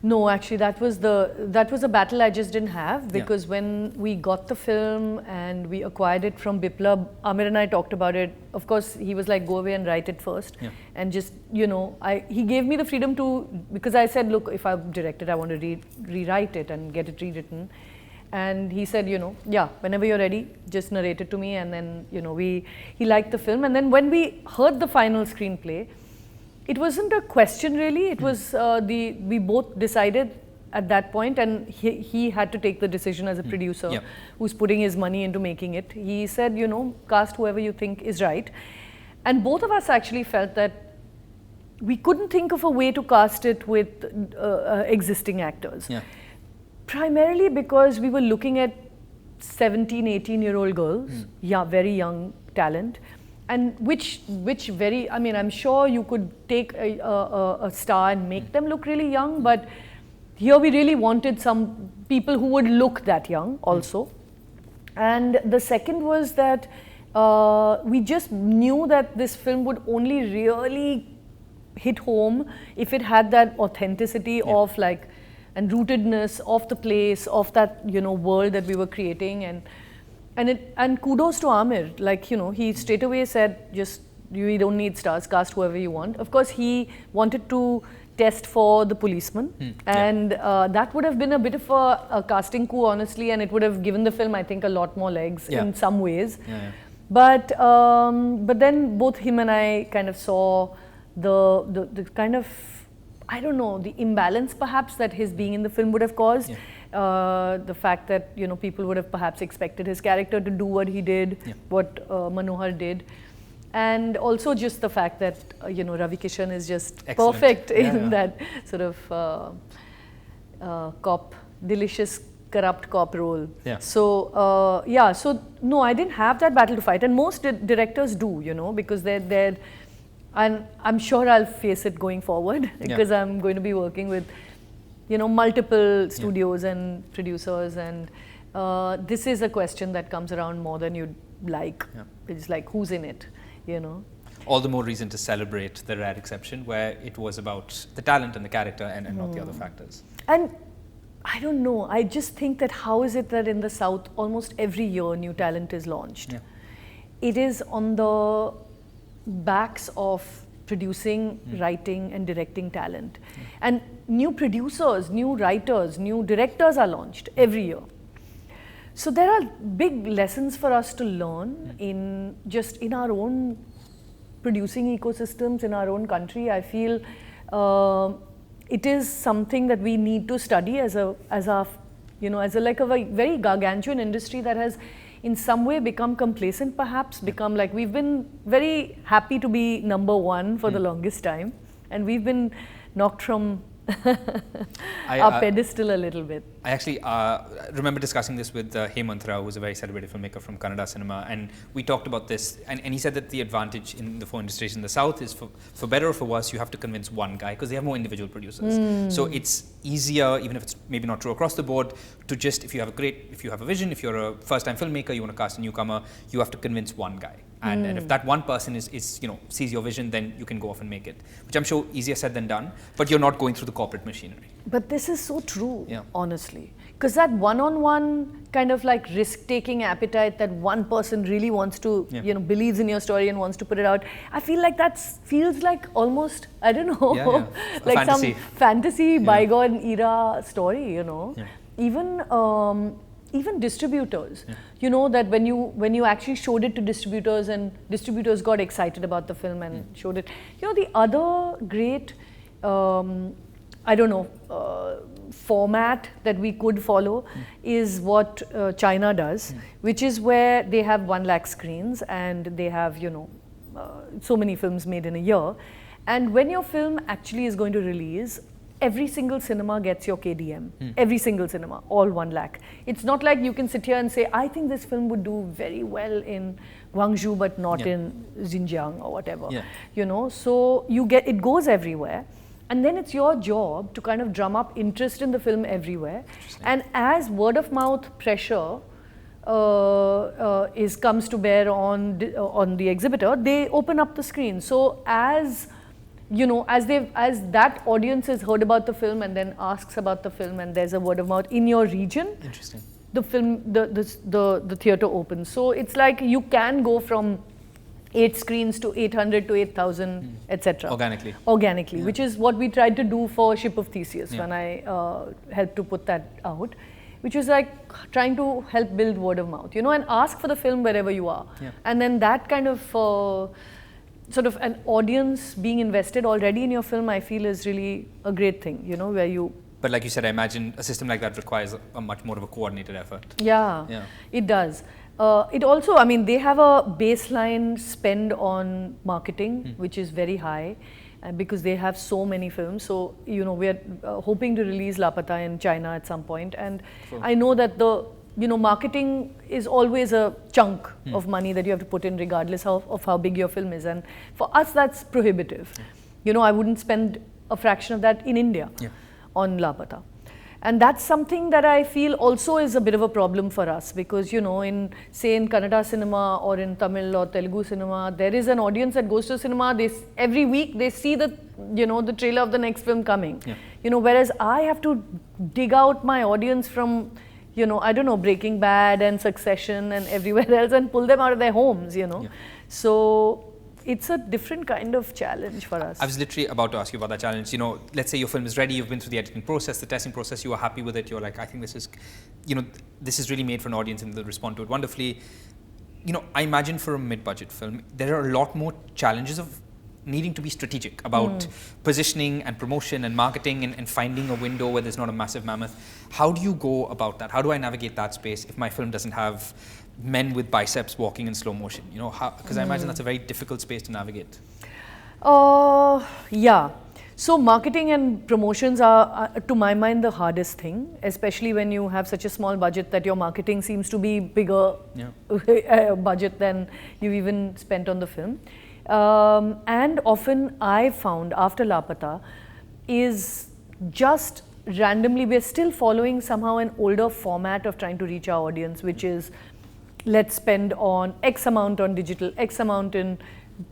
No, actually, that was a battle I just didn't have, because when we got the film and we acquired it from Biplab, Aamir and I talked about it. Of course, he was like, go away and write it first. And just, he gave me the freedom to, because I said, look, if I've directed, I want to rewrite it and get it rewritten. And he said, whenever you're ready, just narrate it to me. And then, he liked the film. And then when we heard the final screenplay, it wasn't a question really. It was we both decided at that point, and he had to take the decision as a producer who's putting his money into making it. He said, you know, cast whoever you think is right. And both of us actually felt that we couldn't think of a way to cast it with existing actors. Primarily because we were looking at 17, 18-year-old girls, very young talent, and which very, I mean, I'm sure you could take a star and make them look really young, but here we really wanted some people who would look that young also. And the second was that we just knew that this film would only really hit home if it had that authenticity of like, and rootedness of the place, of that, you know, world that we were creating. And kudos to Aamir, like, you know, he straight away said, just, you don't need stars, cast whoever you want. Of course, he wanted to test for the policeman, and that would have been a bit of a casting coup, honestly, and it would have given the film, I think, a lot more legs in some ways. But then both him and I kind of saw the kind of, I don't know, the imbalance perhaps that his being in the film would have caused. The fact that, you know, people would have perhaps expected his character to do what he did, what Manohar did. And also just the fact that, you know, Ravi Kishan is just perfect in that sort of cop, delicious, corrupt cop role. So, so no, I didn't have that battle to fight. And most directors do, you know, because they're and I'm sure I'll face it going forward because I'm going to be working with, you know, multiple studios and producers, and this is a question that comes around more than you'd like. It's like, who's in it, you know? All the more reason to celebrate the rare exception where it was about the talent and the character and not the other factors. And I don't know, I just think that how is it that in the South almost every year new talent is launched? It is on the backs of producing, writing and directing talent. And new producers, new writers, new directors are launched every year. So there are big lessons for us to learn in just in our own producing ecosystems, in our own country. I feel it is something that we need to study as a very gargantuan industry that has in some way become complacent, perhaps, become like, we've been very happy to be number one for the longest time, and we've been knocked from our pedestal a little bit. I actually remember discussing this with Hemant Rao, who's a very celebrated filmmaker from Kannada cinema, and we talked about this, and he said that the advantage in the foreign industries in the South is for better or for worse, you have to convince one guy because they have more individual producers. So it's easier, even if it's maybe not true across the board, to just, if you have a vision, if you're a first-time filmmaker, you want to cast a newcomer, you have to convince one guy. And if that one person is, you know, sees your vision, then you can go off and make it, which I'm sure easier said than done, but you're not going through the corporate machinery. But this is so true, honestly, because that one-on-one kind of like risk-taking appetite that one person really wants to, you know, believes in your story and wants to put it out. I feel like that feels like almost, I don't know, like fantasy. Some fantasy bygone era story, you know. Even distributors, you know, that when you actually showed it to distributors and distributors got excited about the film and showed it. You know, the other great, I don't know, format that we could follow is what China does, which is where they have 1 lakh screens and they have, you know, so many films made in a year. And when your film actually is going to release, every single cinema gets your KDM. Every single cinema, all 1 lakh. It's not like you can sit here and say, I think this film would do very well in Guangzhou, but not in Xinjiang or whatever. You know, so you get, it goes everywhere. And then it's your job to kind of drum up interest in the film everywhere. And as word of mouth pressure comes to bear on the exhibitor, they open up the screen. So as you know, as that audience has heard about the film and then asks about the film, and there's a word of mouth in your region, the film, the theater opens. So it's like you can go from 8 screens to 800 to 8,000, etc. Organically, which is what we tried to do for Ship of Theseus when I helped to put that out, which was like trying to help build word of mouth, you know, and ask for the film wherever you are. And then that kind of sort of an audience being invested already in your film, I feel is really a great thing, you know, where you But like you said, I imagine a system like that requires a much more of a coordinated effort. Yeah, it does. It also, I mean, they have a baseline spend on marketing, which is very high, because they have so many films. So, you know, we're hoping to release Laapataa in China at some point. And I know that marketing is always a chunk of money that you have to put in regardless of how big your film is. And for us, that's prohibitive. You know, I wouldn't spend a fraction of that in India on Laapataa. And that's something that I feel also is a bit of a problem for us, because, you know, in Kannada cinema or in Tamil or Telugu cinema, there is an audience that goes to cinema. Every week they see the trailer of the next film coming. You know, whereas I have to dig out my audience from, you know, I don't know, Breaking Bad and Succession and everywhere else and pull them out of their homes, you know. So it's a different kind of challenge for us. I was literally about to ask you about that challenge. You know, let's say your film is ready, you've been through the editing process, the testing process, you are happy with it, you're like, I think this is, you know, this is really made for an audience and they'll respond to it wonderfully. You know, I imagine for a mid-budget film, there are a lot more challenges of needing to be strategic about positioning and promotion and marketing and finding a window where there's not a massive mammoth. How do you go about that? How do I navigate that space if my film doesn't have men with biceps walking in slow motion? You know, because I imagine that's a very difficult space to navigate. Yeah. So marketing and promotions are, to my mind, the hardest thing, especially when you have such a small budget that your marketing seems to be bigger budget than you even spent on the film. And often I found after Laapataa is just randomly, we're still following somehow an older format of trying to reach our audience, which is let's spend on X amount on digital, X amount in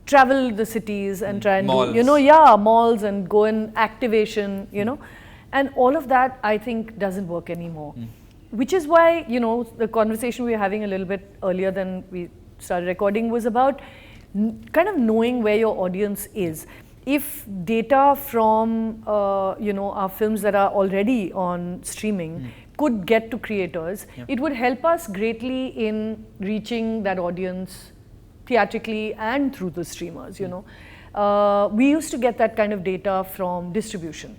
travel the cities and try and malls. do, you know, malls and go in activation, you know, and all of that I think doesn't work anymore. Which is why, you know, the conversation we were having a little bit earlier than we started recording was about kind of knowing where your audience is. If data from, you know, our films that are already on streaming could get to creators, it would help us greatly in reaching that audience theatrically and through the streamers, you know. We used to get that kind of data from distribution.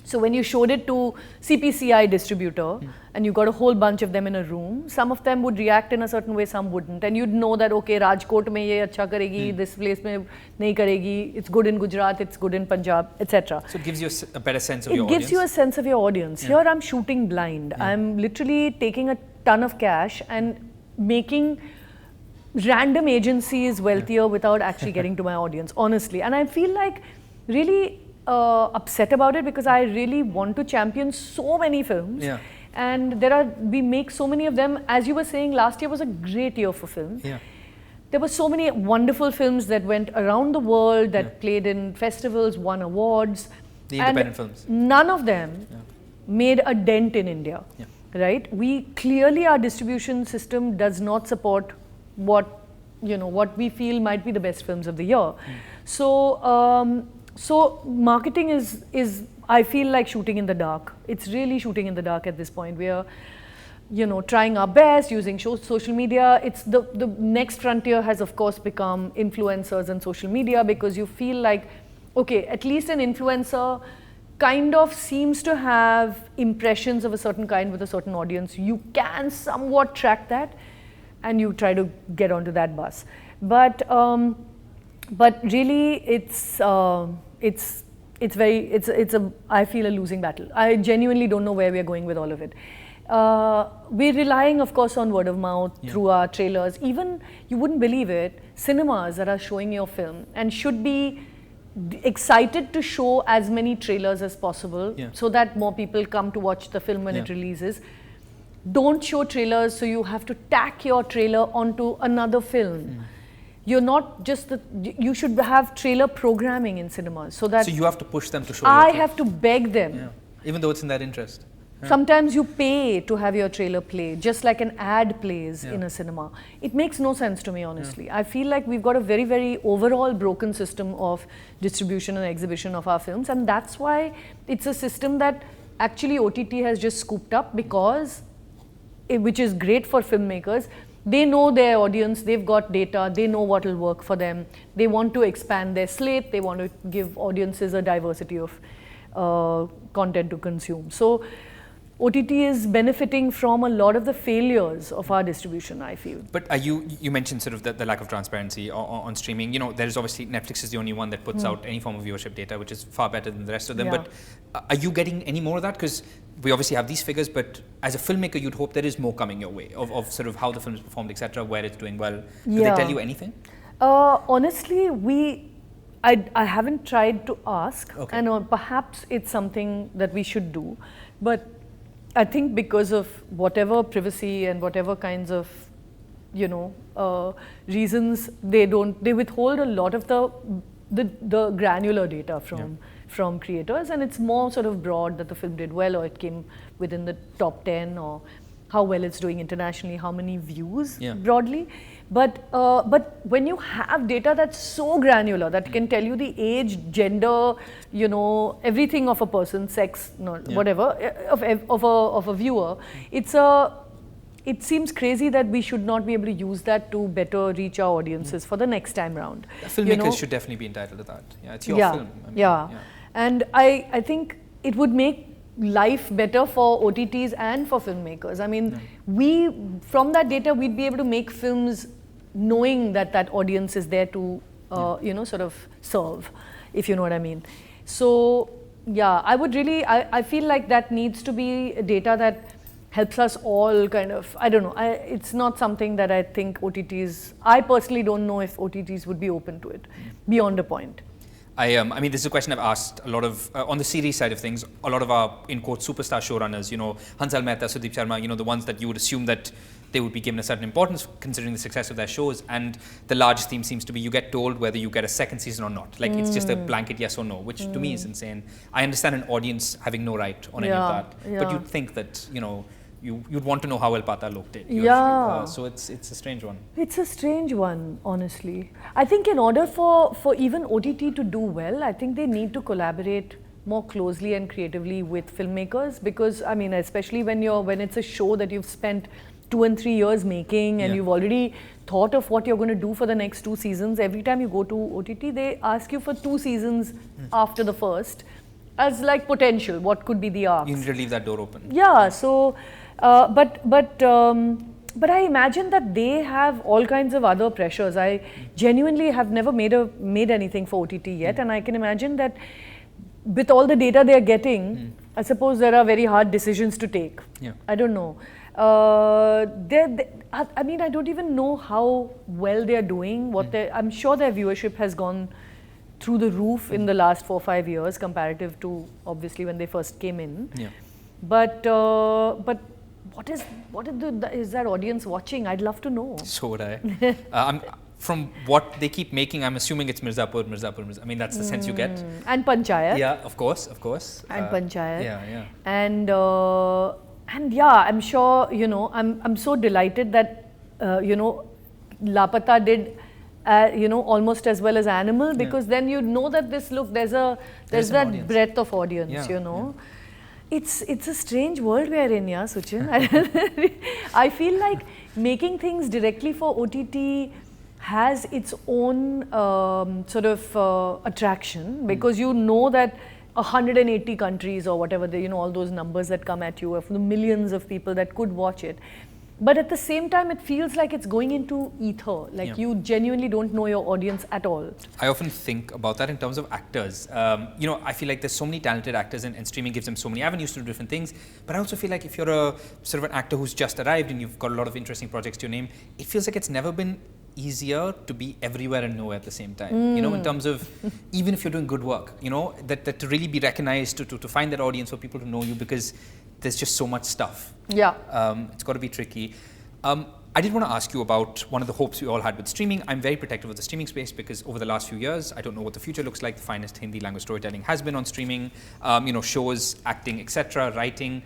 So when you showed it to CPCI distributor and you got a whole bunch of them in a room, some of them would react in a certain way, some wouldn't. And you'd know that, okay, Rajkot mein ye acha karegi, this place mein nahi karegi, it's good in Gujarat, it's good in Punjab, etc. So it gives you a better sense of your audience. It audience. gives you a sense of your audience. Here I'm shooting blind. I'm literally taking a ton of cash and making random agencies wealthier without actually getting to my audience, honestly. And I feel like really upset about it, because I really want to champion so many films, and we make so many of them. As you were saying, last year was a great year for film. There were so many wonderful films that went around the world, that played in festivals, won awards. The independent films. None of them made a dent in India, right? Clearly our distribution system does not support what we feel might be the best films of the year. So marketing is I feel like shooting in the dark. It's really shooting in the dark at this point. We are, you know, trying our best using social media. It's the next frontier has of course become influencers and social media, because you feel like, okay, at least an influencer kind of seems to have impressions of a certain kind with a certain audience. You can somewhat track that, and you try to get onto that bus. But really, it's I feel a losing battle. I genuinely don't know where we're going with all of it. We're relying, of course, on word of mouth through our trailers. Even, you wouldn't believe it, cinemas that are showing your film and should be excited to show as many trailers as possible so that more people come to watch the film when it releases. Don't show trailers, so you have to tack your trailer onto another film. You're not just you should have trailer programming in cinemas, so that... So you have to push them to show I have to beg them. Even though it's in their interest. Sometimes you pay to have your trailer play, just like an ad plays in a cinema. It makes no sense to me, honestly. I feel like we've got a very, very overall broken system of distribution and exhibition of our films, and that's why it's a system that actually OTT has just scooped up, because, which is great for filmmakers. They know their audience, they've got data, they know what will work for them. They want to expand their slate, they want to give audiences a diversity of content to consume. So OTT is benefiting from a lot of the failures of our distribution, I feel. But are you mentioned sort of the lack of transparency on streaming. You know, there is obviously Netflix is the only one that puts out any form of viewership data, which is far better than the rest of them. Yeah. But are you getting any more of that? Because we obviously have these figures, but as a filmmaker, you'd hope there is more coming your way of sort of how the film is performed, etc., where it's doing well. Do they tell you anything? Honestly, I haven't tried to ask, and perhaps it's something that we should do, but I think because of whatever privacy and whatever kinds of, reasons, they withhold a lot of the granular data from creators, and it's more sort of broad that the film did well, or it came within the top 10, or how well it's doing internationally, how many views broadly. But when you have data that's so granular that can tell you the age, gender, everything of a person, sex, whatever, of a viewer, it seems crazy that we should not be able to use that to better reach our audiences for the next time round. Filmmakers should definitely be entitled to that. Yeah, it's your film. I mean, and I think it would make life better for OTTs and for filmmakers. I mean, from that data, we'd be able to make films knowing that audience is there to, sort of serve, if you know what I mean. So, yeah, I feel like that needs to be data that helps us all kind of, I don't know, it's not something that I think OTTs, I personally don't know if OTTs would be open to it, beyond a point. I mean, this is a question I've asked a lot of, on the series side of things, a lot of our, in quote, superstar showrunners, Hansal Mehta, Sudeep Sharma, the ones that you would assume that they would be given a certain importance considering the success of their shows. And the largest theme seems to be you get told whether you get a second season or not. Like, it's just a blanket yes or no, which to me is insane. I understand an audience having no right on any of that, but you'd think that, you'd want to know how Laapataa Ladies did. So it's a strange one. It's a strange one, honestly. I think in order for even OTT to do well, I think they need to collaborate more closely and creatively with filmmakers, because, I mean, especially when it's a show that you've spent 2 and 3 years making, and you've already thought of what you're going to do for the next 2 seasons. Every time you go to OTT, they ask you for 2 seasons after the first as like potential, what could be the arcs. You need to leave that door open. Yeah, so, but I imagine that they have all kinds of other pressures. I genuinely have never made anything for OTT yet, and I can imagine that with all the data they are getting, I suppose there are very hard decisions to take. I don't know. I mean, I don't even know how well they are doing. I'm sure their viewership has gone through the roof in the last 4 or 5 years, comparative to obviously when they first came in. But what is that audience watching? I'd love to know. So would I. From what they keep making, I'm assuming it's Mirzapur. I mean, that's the sense you get. And Panchayat. Yeah, of course. And Panchayat. Yeah. And yeah, I'm sure, I'm so delighted that, Laapataa did, almost as well as Animal, because then you know that there's that audience. breadth of audience, It's a strange world we are in, Suchin. I feel like making things directly for OTT has its own sort of attraction, because you know that 180 countries or whatever, all those numbers that come at you of the millions of people that could watch it. But at the same time, it feels like it's going into ether, like you genuinely don't know your audience at all. I often think about that in terms of actors. I feel like there's so many talented actors, and streaming gives them so many avenues to do different things. But I also feel like if you're a sort of an actor who's just arrived and you've got a lot of interesting projects to your name, it feels like it's never been easier to be everywhere and nowhere at the same time. In terms of, even if you're doing good work, that to really be recognized, to find that audience, for people to know you, because there's just so much stuff. It's got to be tricky. I did want to ask you about one of the hopes we all had with streaming. I'm very protective of the streaming space, because over the last few years, I don't know what the future looks like. The finest Hindi language storytelling has been on streaming, shows, acting, etc., writing.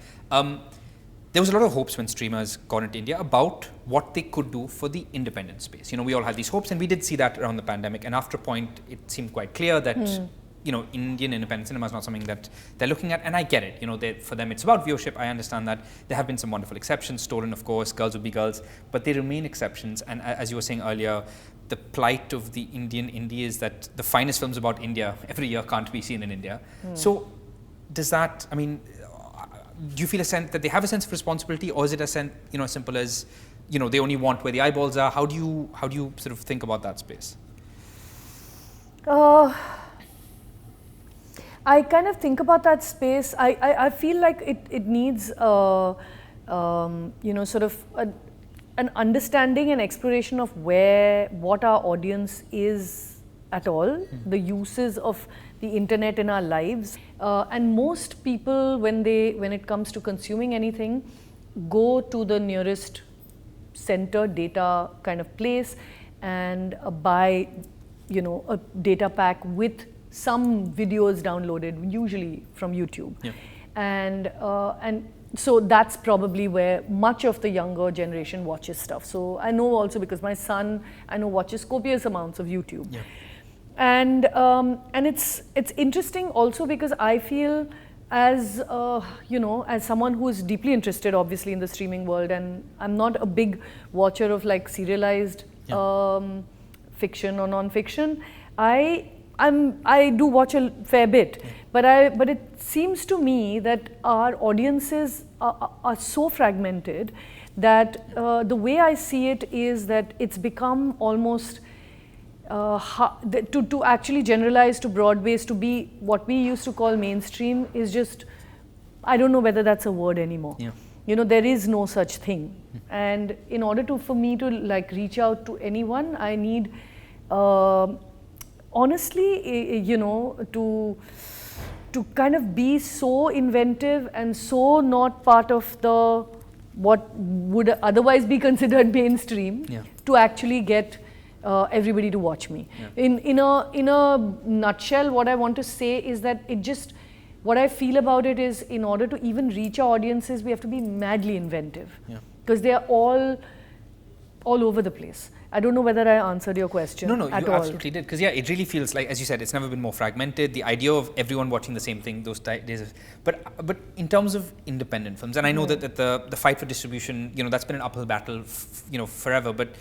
There was a lot of hopes when streamers got into India about what they could do for the independent space. We all had these hopes, and we did see that around the pandemic. And after a point, it seemed quite clear that, Indian independent cinema is not something that they're looking at. And I get it. For them, it's about viewership. I understand that. There have been some wonderful exceptions. Stolen, of course. Girls Will Be Girls. But they remain exceptions. And as you were saying earlier, the plight of the Indian indie is that the finest films about India every year can't be seen in India. So does that, I mean, do you feel a sense that they have a sense of responsibility, or is it a sense, as simple as, they only want where the eyeballs are? How do you sort of think about that space? I kind of think about that space. I feel like it needs, sort of an understanding and exploration of what our audience is at all, the uses of the internet in our lives. And most people, when it comes to consuming anything, go to the nearest center data kind of place and buy, a data pack with some videos downloaded, usually from YouTube. Yeah. And so that's probably where much of the younger generation watches stuff. So I know also because my son, watches copious amounts of YouTube. Yeah. And it's interesting also because I feel as as someone who is deeply interested obviously in the streaming world, and I'm not a big watcher of like serialized fiction or non-fiction. I do watch a fair bit, but it seems to me that our audiences are so fragmented that the way I see it is that it's become almost to actually generalize to broad base to be what we used to call mainstream is just, I don't know whether that's a word anymore. Yeah. There is no such thing. And in order for me to like reach out to anyone, I need honestly, to kind of be so inventive and so not part of what would otherwise be considered mainstream, to actually get everybody to watch me. Yeah. In a nutshell, what I want to say is that what I feel about it is, in order to even reach our audiences, we have to be madly inventive, because they are all over the place. I don't know whether I answered your question. No, you absolutely did. Because it really feels like, as you said, it's never been more fragmented. The idea of everyone watching the same thing, those days. But in terms of independent films, and I know that the fight for distribution, that's been an uphill battle, forever. But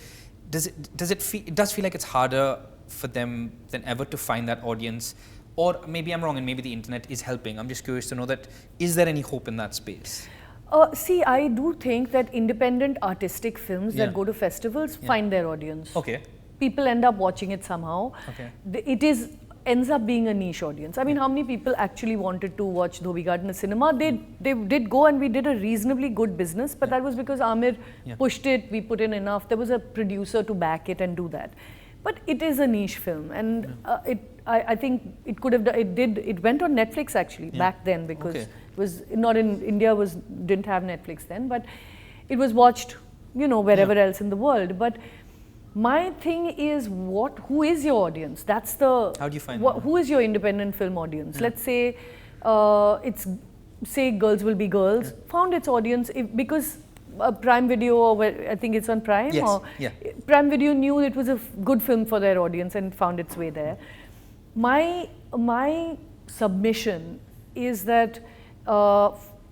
it does feel like it's harder for them than ever to find that audience, or maybe I'm wrong, and maybe the internet is helping. I'm just curious to know that, is there any hope in that space? See, I do think that independent artistic films that go to festivals find their audience. Okay. People end up watching it somehow. Okay. It ends up being a niche audience. I mean, how many people actually wanted to watch Dhobi Ghat in the cinema? They did go, and we did a reasonably good business, but that was because Aamir pushed it, we put in enough. There was a producer to back it and do that. But it is a niche film, and I think it could have it went on Netflix actually back then, because it was not in India, didn't have Netflix then, but it was watched wherever else in the world. But my thing is, who is your audience? That's the, how do you find who is your independent film audience? Let's say say Girls Will Be Girls found its audience because Prime Video, or I think it's on Prime, Prime Video knew it was a good film for their audience and found its way there. My submission is that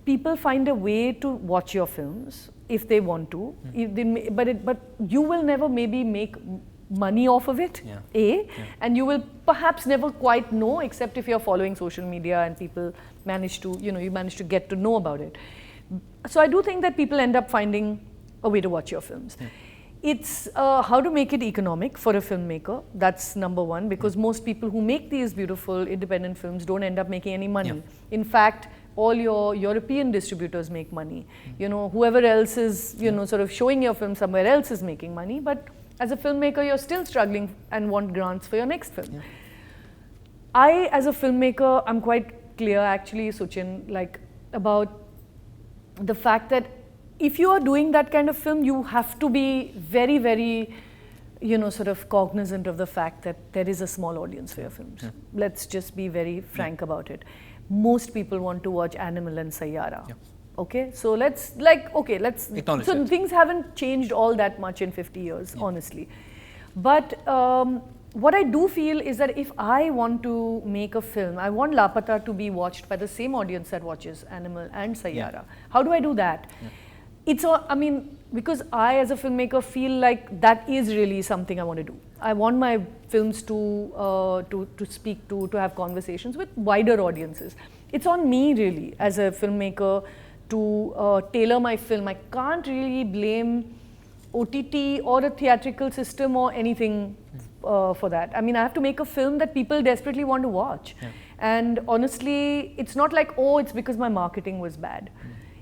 people find a way to watch your films if they want to, but you will never maybe make money off of it, and you will perhaps never quite know, except if you're following social media and people manage to, you manage to get to know about it. So I do think that people end up finding a way to watch your films. It's how to make it economic for a filmmaker. That's number one, because most people who make these beautiful independent films don't end up making any money. In fact, all your European distributors make money. Whoever else is, sort of showing your film somewhere else is making money, but as a filmmaker, you're still struggling and want grants for your next film. I, as a filmmaker, I'm quite clear actually, Suchin, like about the fact that if you are doing that kind of film, you have to be very, very, sort of cognizant of the fact that there is a small audience for your films. Let's just be very frank about it. Most people want to watch Animal and Sitaare. Okay, so let's acknowledge so it. Things haven't changed all that much in 50 years, honestly. But what I do feel is that if I want to make a film, I want Laapataa to be watched by the same audience that watches Animal and Sitaare. How do I do that? I mean, because I as a filmmaker feel like that is really something I want to do. I want my films to speak to have conversations with wider audiences. it's on me really as a filmmaker to tailor my film. I can't really blame OTT or a theatrical system or anything for that. I mean, I have to make a film that people desperately want to watch. Yeah. And honestly, it's not like, oh, it's because my marketing was bad.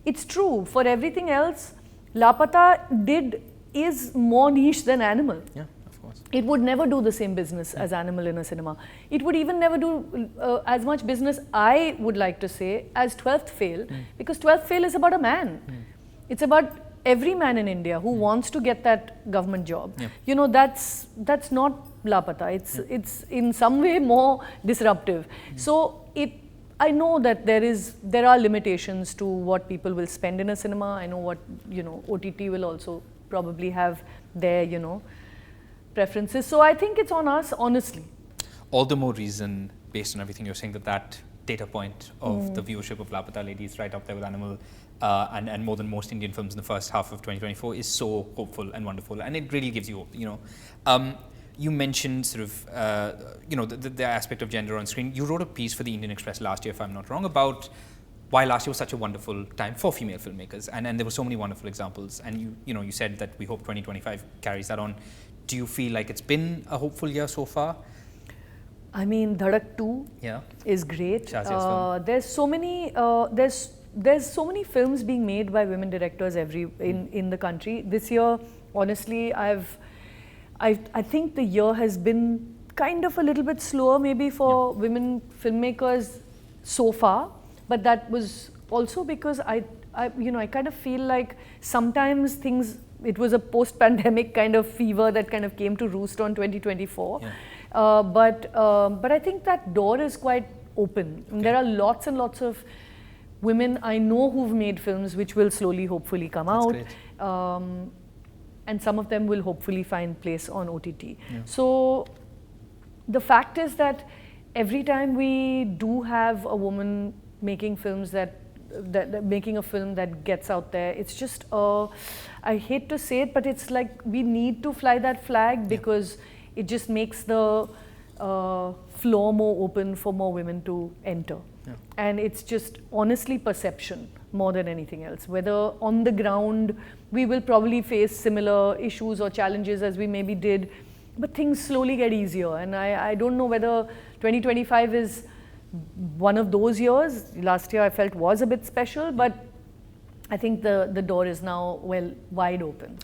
It's true. For everything else, Laapataa is more niche than Animal. Yeah, of course. It would never do the same business as Animal in a cinema. It would even never do as much business, I would like to say, as 12th Fail, because 12th Fail is about a man. It's about every man in India who wants to get that government job. Yeah. You know, that's not Laapataa. It's in some way more disruptive. So I know that there are limitations to what people will spend in a cinema. I know what, OTT will also probably have their, preferences. So I think it's on us, honestly. All the more reason, based on everything you're saying, that data point of the viewership of Laapataa Ladies right up there with Animal and more than most Indian films in the first half of 2024 is so hopeful and wonderful, and it really gives you hope. You mentioned sort of, the aspect of gender on screen. You wrote a piece for the Indian Express last year, if I'm not wrong, about why last year was such a wonderful time for female filmmakers, and there were so many wonderful examples. And you said that we hope 2025 carries that on. Do you feel like it's been a hopeful year so far? I mean, Dhadak 2 is great. There's so many. There's so many films being made by women directors in the country. This year, honestly, I think the year has been kind of a little bit slower maybe for women filmmakers so far, but that was also because I kind of feel like sometimes it was a post-pandemic kind of fever that kind of came to roost on 2024. But I think that door is quite open. Okay. There are lots and lots of women I know who've made films which will slowly, hopefully come out. And some of them will hopefully find place on OTT. Yeah. So the fact is that every time we do have a woman making films that making a film that gets out there, it's just I hate to say it, but it's like we need to fly that flag because it just makes the floor more open for more women to enter. Yeah. And it's just honestly perception more than anything else. Whether on the ground we will probably face similar issues or challenges as we maybe did, but things slowly get easier. And I don't know whether 2025 is one of those years. Last year I felt was a bit special, but I think the door is now wide open.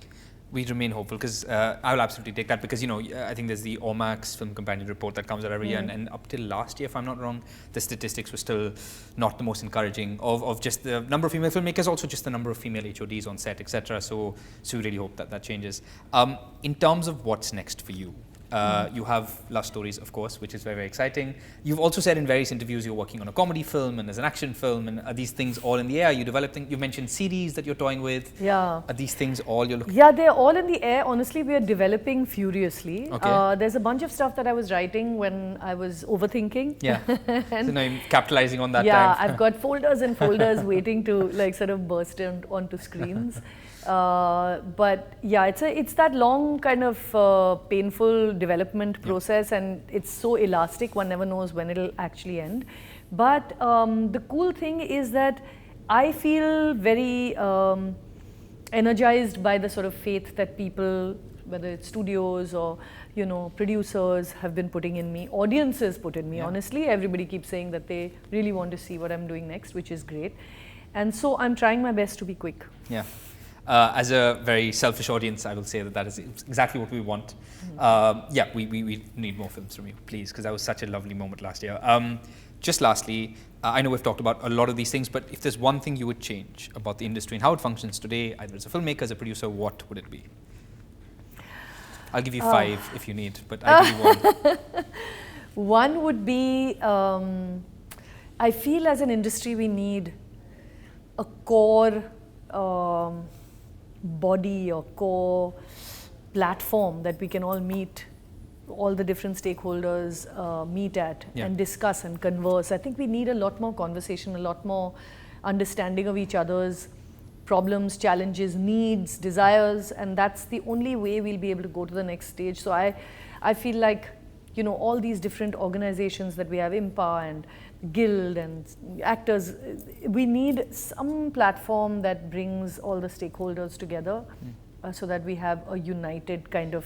We remain hopeful because I will absolutely take that because, I think there's the Omax Film Companion report that comes out every year and up till last year, if I'm not wrong, the statistics were still not the most encouraging of just the number of female filmmakers, also just the number of female HODs on set, etc. So we really hope that changes. In terms of what's next for you, you have Love Stories, of course, which is very, very exciting. You've also said in various interviews you're working on a comedy film and there's an action film, and are these things all in the air? Are you developing? You mentioned series that you're toying with. Yeah. Are these things all you're looking? Yeah, they're all in the air. Honestly, we are developing furiously. Okay. There's a bunch of stuff that I was writing when I was overthinking. Yeah. So now you're capitalizing on that time. Yeah, I've got folders and folders waiting to sort of burst onto screens. But yeah, it's that long kind of painful development process, and it's so elastic, one never knows when it'll actually end. But the cool thing is that I feel very energized by the sort of faith that people, whether it's studios or producers, have been putting in me, audiences put in me. Honestly, everybody keeps saying that they really want to see what I'm doing next, which is great. And so I'm trying my best to be quick. Yeah. As a very selfish audience, I will say that is exactly what we want. We need more films from you, please, because that was such a lovely moment last year. Just lastly, I know we've talked about a lot of these things, but if there's one thing you would change about the industry and how it functions today, either as a filmmaker, as a producer, what would it be? I'll give you 5 if you need, but I'll give you 1. One would be, I feel as an industry we need a core body or core platform that we can all meet, all the different stakeholders meet at and discuss and converse. I think we need a lot more conversation, a lot more understanding of each other's problems, challenges, needs, desires, and that's the only way we'll be able to go to the next stage. So I feel like all these different organizations that we have, IMPA and guild and actors. We need some platform that brings all the stakeholders together so that we have a united kind of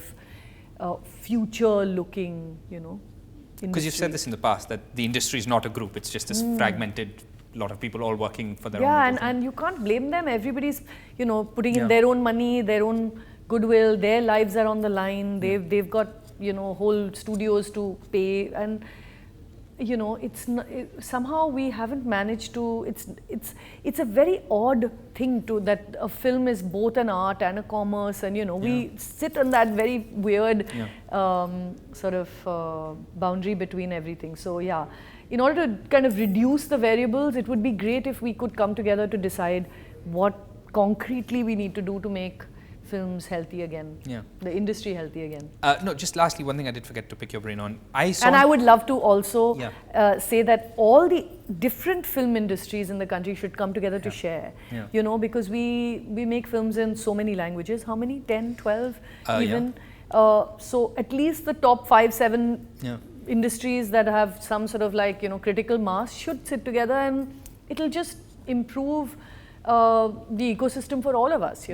future-looking, Because you've said this in the past, that the industry is not a group, it's just this fragmented lot of people all working for their own Yeah, little thing. and you can't blame them. Everybody's, putting in their own money, their own goodwill, their lives are on the line. They've got, whole studios to pay, and it's not, somehow we haven't managed to. It's a very odd thing to that a film is both an art and a commerce, and we sit on that very weird sort of boundary between everything. So yeah, in order to kind of reduce the variables, it would be great if we could come together to decide what concretely we need to do to make films healthy again, the industry healthy again. No, just lastly, one thing I did forget to pick your brain on. And I would love to also say that all the different film industries in the country should come together to share, because we make films in so many languages. How many? 10, 12 even? So at least the top 5, 7 industries that have some sort of critical mass should sit together, and it'll just improve the ecosystem for all of us,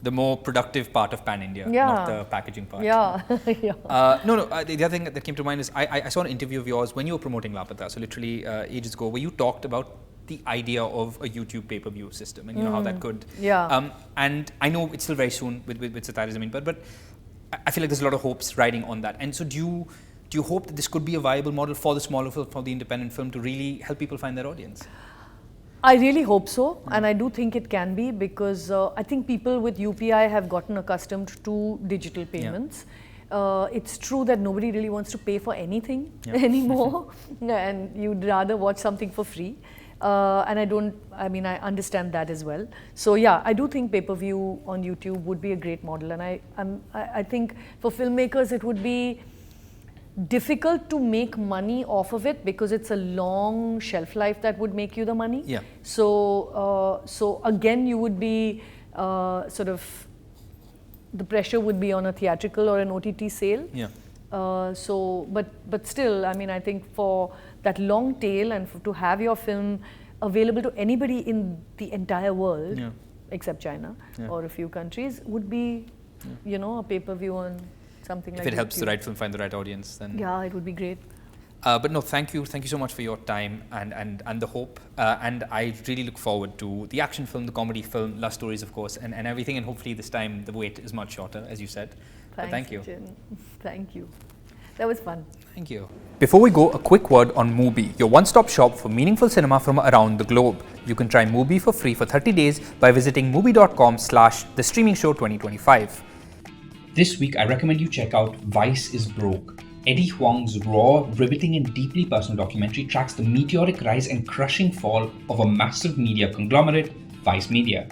The more productive part of Pan India, not the packaging part. Yeah. The other thing that came to mind is I saw an interview of yours when you were promoting Laapataa, so literally ages ago, where you talked about the idea of a YouTube pay-per-view system and how that could. And I know it's still very soon with Sitaare Zameen Par, but I feel like there's a lot of hopes riding on that. And so do you hope that this could be a viable model for the smaller film, for the independent film, to really help people find their audience? I really hope so, and I do think it can be, because I think people with UPI have gotten accustomed to digital payments. It's true that nobody really wants to pay for anything anymore, and you'd rather watch something for free. And I understand that as well. So yeah, I do think pay-per-view on YouTube would be a great model, and I think for filmmakers it would be difficult to make money off of it, because it's a long shelf life that would make you the money. So again, you would be sort of, the pressure would be on a theatrical or an OTT sale. But still, I think for that long tail and to have your film available to anybody in the entire world, except China or a few countries, would be, a pay-per-view on something like that. If it helps the right film find the right audience, then it would be great. But no, thank you so much for your time and the hope. And I really look forward to the action film, the comedy film, love stories, of course, and everything. And hopefully this time the wait is much shorter, as you said. Thanks, thank you. Suchin. Thank you. That was fun. Thank you. Before we go, a quick word on Mubi, your one-stop shop for meaningful cinema from around the globe. You can try Mubi for free for 30 days by visiting mubi.com/thestreamingshow2025. This week, I recommend you check out Vice is Broke. Eddie Huang's raw, riveting and deeply personal documentary tracks the meteoric rise and crushing fall of a massive media conglomerate, Vice Media.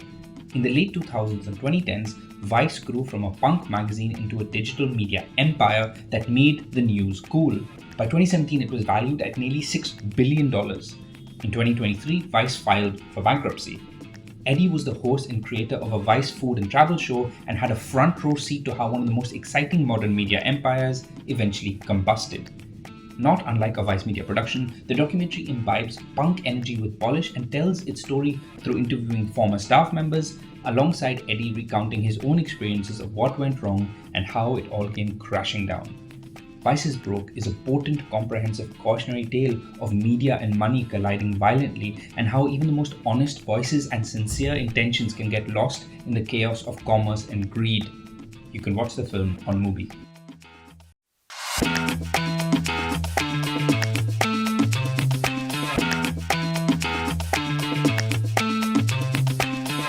In the late 2000s and 2010s, Vice grew from a punk magazine into a digital media empire that made the news cool. By 2017, it was valued at nearly $6 billion. In 2023, Vice filed for bankruptcy. Eddie was the host and creator of a Vice food and travel show and had a front row seat to how one of the most exciting modern media empires eventually combusted. Not unlike a Vice Media production, the documentary imbibes punk energy with polish and tells its story through interviewing former staff members, alongside Eddie recounting his own experiences of what went wrong and how it all came crashing down. Vice is Broke is a potent, comprehensive cautionary tale of media and money colliding violently, and how even the most honest voices and sincere intentions can get lost in the chaos of commerce and greed. You can watch the film on Mubi.